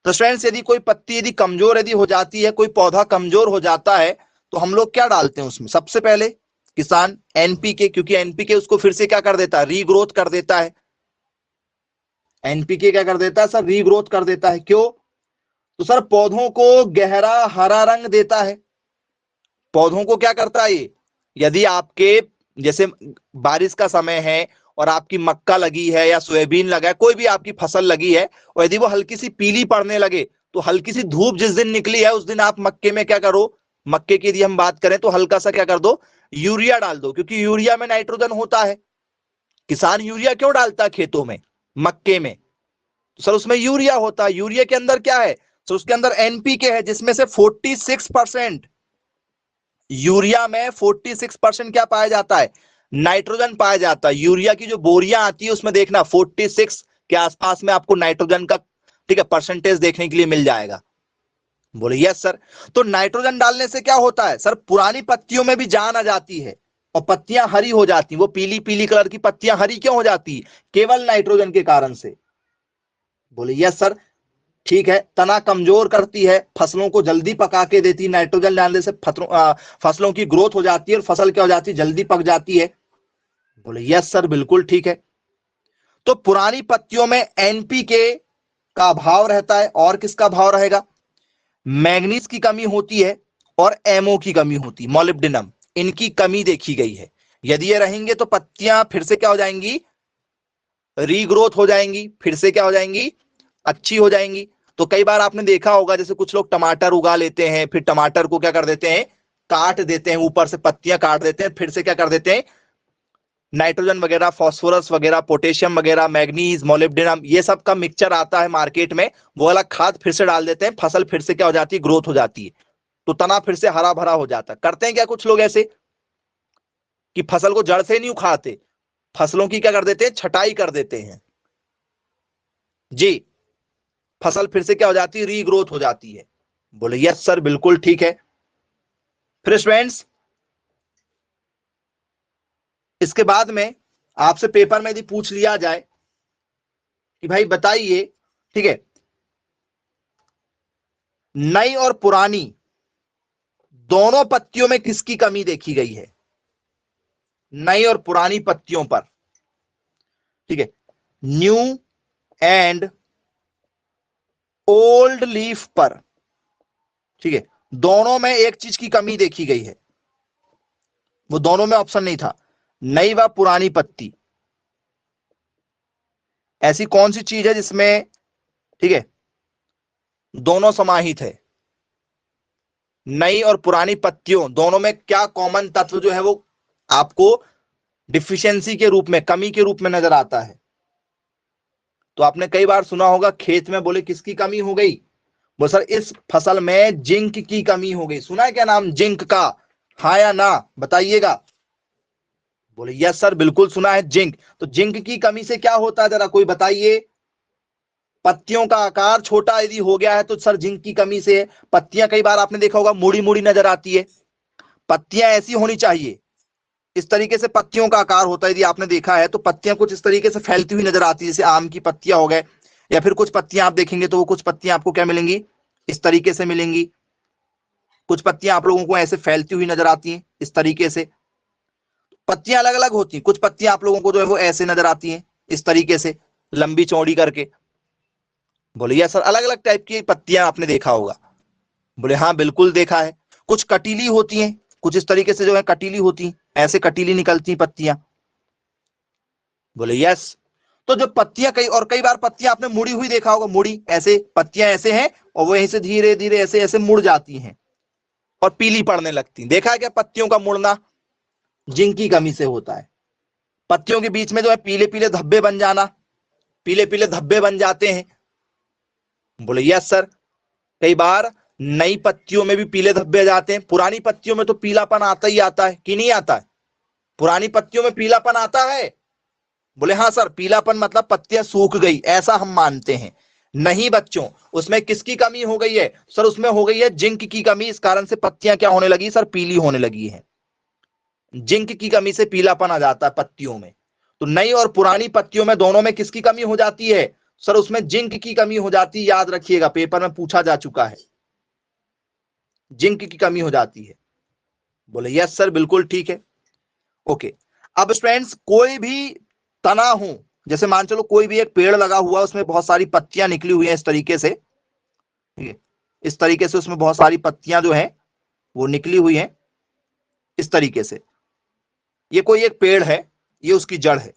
तो स्टूडेंट्स, यदि कोई पत्ती यदि कमजोर यदि हो जाती है, कोई पौधा कमजोर हो जाता है, तो हम लोग क्या डालते हैं उसमें? सबसे पहले किसान एनपीके, क्योंकि एनपीके उसको फिर से क्या कर देता है? रीग्रोथ कर देता है। एनपीके क्या कर देता है सर? रीग्रोथ कर देता है। क्यों? तो सर पौधों को गहरा हरा रंग देता है। पौधों को क्या करता है ये? यदि आपके जैसे बारिश का समय है और आपकी मक्का लगी है या सोयाबीन लगा है, कोई भी आपकी फसल लगी है, और यदि वो हल्की सी पीली पड़ने लगे, तो हल्की सी धूप जिस दिन निकली है उस दिन आप मक्के में क्या करो? मक्के की यदि हम बात करें तो हल्का सा क्या कर दो? यूरिया डाल दो, क्योंकि यूरिया में नाइट्रोजन होता है। किसान यूरिया क्यों डालता है खेतों में? मक्के में तो सर उसमें यूरिया होता है। यूरिया के अंदर क्या है? तो उसके अंदर एनपीके है, जिसमें से 46%, यूरिया में 46% क्या पाया जाता है? नाइट्रोजन पाया जाता है। यूरिया की जो बोरियां आती है उसमें देखना 46 के आसपास में आपको नाइट्रोजन का, ठीक है, परसेंटेज देखने के लिए मिल जाएगा। बोले यस सर। तो नाइट्रोजन डालने से क्या होता है सर? पुरानी पत्तियों में भी जान आ जाती है और पत्तियां हरी हो जाती। वो पीली पीली कलर की पत्तियां हरी क्यों हो जाती? केवल नाइट्रोजन के कारण से। बोले यस सर। ठीक है, तना कमजोर करती है, फसलों को जल्दी पका के देती है। नाइट्रोजन डालने से फसलों की ग्रोथ हो जाती है और फसल क्या हो जाती है? जल्दी पक जाती है। बोले यस सर, बिल्कुल ठीक है। तो पुरानी पत्तियों में एनपीके का अभाव रहता है, और किसका अभाव रहेगा? मैग्नीज की कमी होती है और एमओ की कमी होती है, मोलिब्डेनम, इनकी कमी देखी गई है। यदि ये रहेंगे तो पत्तियां फिर से क्या हो जाएंगी? रीग्रोथ हो जाएंगी, फिर से क्या हो जाएंगी? अच्छी हो जाएंगी। तो कई बार आपने देखा होगा, जैसे कुछ लोग टमाटर उगा लेते हैं, फिर टमाटर को क्या कर देते हैं? काट देते हैं, ऊपर से पत्तियां काट देते हैं, फिर से क्या कर देते हैं? नाइट्रोजन वगैरह, फास्फोरस वगैरह, पोटेशियम वगैरह, मैग्नीज, मोलिब्डेनम, ये सब का मिक्सचर आता है मार्केट में, वो वाला खाद फिर से डाल देते हैं, फसल फिर से क्या हो जाती है? ग्रोथ हो जाती है, तो तना फिर से हरा भरा हो जाता है। करते हैं क्या कुछ लोग ऐसे कि फसल को जड़ से नहीं उखाड़ते, फसलों की क्या कर देते हैं? छटाई कर देते हैं जी, फसल फिर से क्या हो जाती है? रीग्रोथ हो जाती है। बोले यस सर, बिल्कुल ठीक है। फिर स्टूडेंट्स, इसके बाद में आपसे पेपर में यदि पूछ लिया जाए कि भाई बताइए, ठीक है, नई और पुरानी दोनों पत्तियों में किसकी कमी देखी गई है? नई और पुरानी पत्तियों पर, ठीक है, न्यू एंड ओल्ड लीफ पर, ठीक है, दोनों में एक चीज की कमी देखी गई है। वो दोनों में ऑप्शन नहीं था, नई व पुरानी पत्ती। ऐसी कौन सी चीज है जिसमें, ठीक है, दोनों समाहित है? नई और पुरानी पत्तियों दोनों में क्या कॉमन तत्व जो है वो आपको डिफिशियंसी के रूप में, कमी के रूप में नजर आता है? तो आपने कई बार सुना होगा खेत में, बोले किसकी कमी हो गई? वो सर इस फसल में जिंक की कमी हो गई। सुना है क्या नाम जिंक का? हाँ या ना बताइएगा। बोले यस सर, बिल्कुल सुना है जिंक। तो जिंक की कमी से क्या होता है, जरा कोई बताइए? पत्तियों का आकार छोटा यदि हो गया है तो सर जिंक की कमी से पत्तियां, कई बार आपने देखा होगा मुड़ी मुड़ी नजर आती है। पत्तियां ऐसी होनी चाहिए, इस तरीके से पत्तियों का आकार होता है। यदि आपने देखा है तो पत्तियां कुछ इस तरीके से फैलती हुई नजर आती है, जैसे आम की पत्तियां हो गए, या फिर कुछ पत्तियां आप देखेंगे तो वो कुछ पत्तियां आपको क्या मिलेंगी? इस तरीके से मिलेंगी। कुछ पत्तियां आप लोगों को ऐसे फैलती हुई नजर आती हैं इस तरीके से। पत्तियां अलग अलग होती हैं, कुछ पत्तियां आप लोगों को जो है वो ऐसे नजर आती हैं इस तरीके से, लंबी चौड़ी करके। बोलिए सर, अलग अलग टाइप की पत्तियां आपने देखा होगा? बोले हाँ, बिल्कुल देखा है। कुछ कटीली होती हैं, कुछ इस तरीके से जो है कटीली होती हैं, ऐसे कटीली निकलती पत्तियां। बोले यस। तो जो पत्तियां, कई बार पत्तियां आपने मुड़ी हुई देखा होगा, मुड़ी ऐसे, पत्तियां ऐसे हैं और वो यहीं से धीरे धीरे ऐसे ऐसे मुड़ जाती हैं और पीली पड़ने लगती। देखा है क्या पत्तियों का मुड़ना? जिंक की कमी से होता है। पत्तियों के बीच में जो है पीले पीले धब्बे बन जाना, पीले पीले धब्बे बन जाते हैं। बोले यस सर। कई बार नई पत्तियों में भी पीले धब्बे आ जाते हैं। पुरानी पत्तियों में तो पीलापन आता ही आता है कि नहीं आता है? पुरानी पत्तियों में पीलापन आता है? बोले हाँ सर, पीलापन मतलब पत्तियां सूख गई, ऐसा हम मानते हैं। नहीं बच्चों, उसमें किसकी कमी हो गई है सर? उसमें हो गई है जिंक की कमी, इस कारण से पत्तियां क्या होने लगी सर? पीली होने लगी है। जिंक की कमी से पीलापन आ जाता है पत्तियों में। तो नई और पुरानी पत्तियों में दोनों में किसकी कमी हो जाती है सर? उसमें जिंक की कमी हो जाती है, याद रखिएगा, पेपर में पूछा जा चुका है, जिंक की कमी हो जाती है। बोले यस सर, बिल्कुल ठीक है। ओके, अब स्टूडेंट्स कोई भी तना हो, जैसे मान चलो कोई भी एक पेड़ लगा हुआ, उसमें बहुत सारी पत्तियां निकली हुई हैं इस तरीके से, ठीक है, इस तरीके से उसमें बहुत सारी पत्तियां जो हैं वो निकली हुई हैं इस तरीके से। ये कोई एक पेड़ है, ये उसकी जड़ है।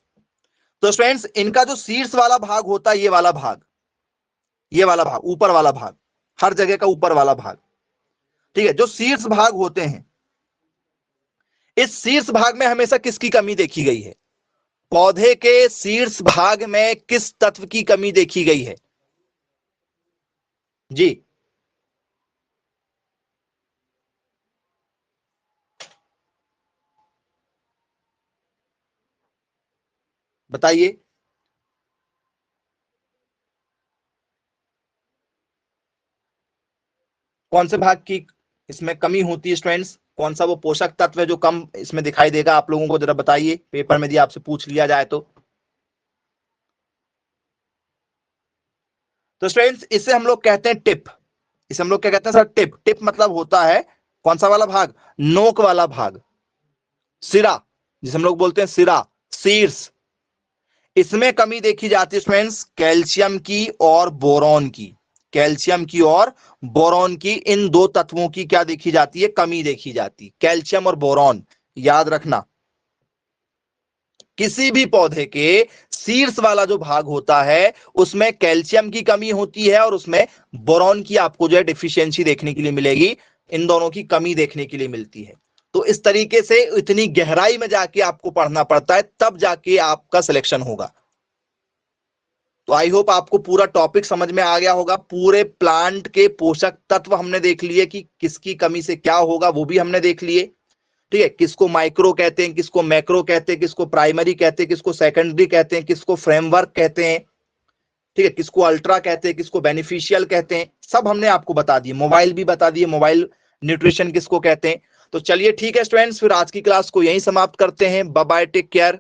तो स्टूडेंट्स इनका जो शीर्ष वाला भाग होता है, ये वाला भाग, ये वाला भाग, ऊपर वाला भाग, हर जगह का ऊपर वाला भाग, ठीक है, जो शीर्ष भाग होते हैं, इस शीर्ष भाग में हमेशा किसकी कमी देखी गई है? पौधे के शीर्ष भाग में किस तत्व की कमी देखी गई है जी? बताइए। कौन से भाग की इसमें कमी होती है स्टूडेंट्स? कौन सा वो पोषक तत्व है जो कम इसमें दिखाई देगा आप लोगों को? जरा बताइए, पेपर में यदि आपसे पूछ लिया जाए तो। स्टूडेंट्स इसे हम लोग कहते हैं टिप। इसे हम लोग क्या कहते हैं सर? टिप। टिप मतलब होता है कौन सा वाला भाग? नोक वाला भाग, सिरा, जिसे हम लोग बोलते हैं सिरा, शीर्ष। इसमें कमी देखी जाती है स्टूडेंट्स कैल्शियम की और बोरॉन की। कैल्शियम की और बोरॉन की, इन दो तत्वों की क्या देखी जाती है? कमी देखी जाती है, कैल्शियम और बोरॉन। याद रखना, किसी भी पौधे के शीर्ष वाला जो भाग होता है उसमें कैल्शियम की कमी होती है और उसमें बोरॉन की आपको जो है डिफिशियंसी देखने के लिए मिलेगी। इन दोनों की कमी देखने के लिए मिलती है। तो इस तरीके से इतनी गहराई में जाके आपको पढ़ना पड़ता है, तब जाके आपका सिलेक्शन होगा। तो आई होप आपको पूरा टॉपिक समझ में आ गया होगा। पूरे प्लांट के पोषक तत्व हमने देख लिए कि किसकी कमी से क्या होगा, वो भी हमने देख लिए, ठीक है। किसको माइक्रो कहते हैं, किसको मैक्रो कहते हैं, किसको प्राइमरी कहते हैं, किसको सेकेंडरी कहते हैं, किसको फ्रेमवर्क कहते हैं, ठीक है, किसको अल्ट्रा कहते हैं, किसको बेनिफिशियल कहते हैं, सब हमने आपको बता दिए। मोबाइल भी बता दिए, मोबाइल न्यूट्रिशन किसको कहते हैं। तो चलिए ठीक है स्टूडेंट्स, फिर आज की क्लास को यहीं समाप्त करते हैं। Bye bye, take care.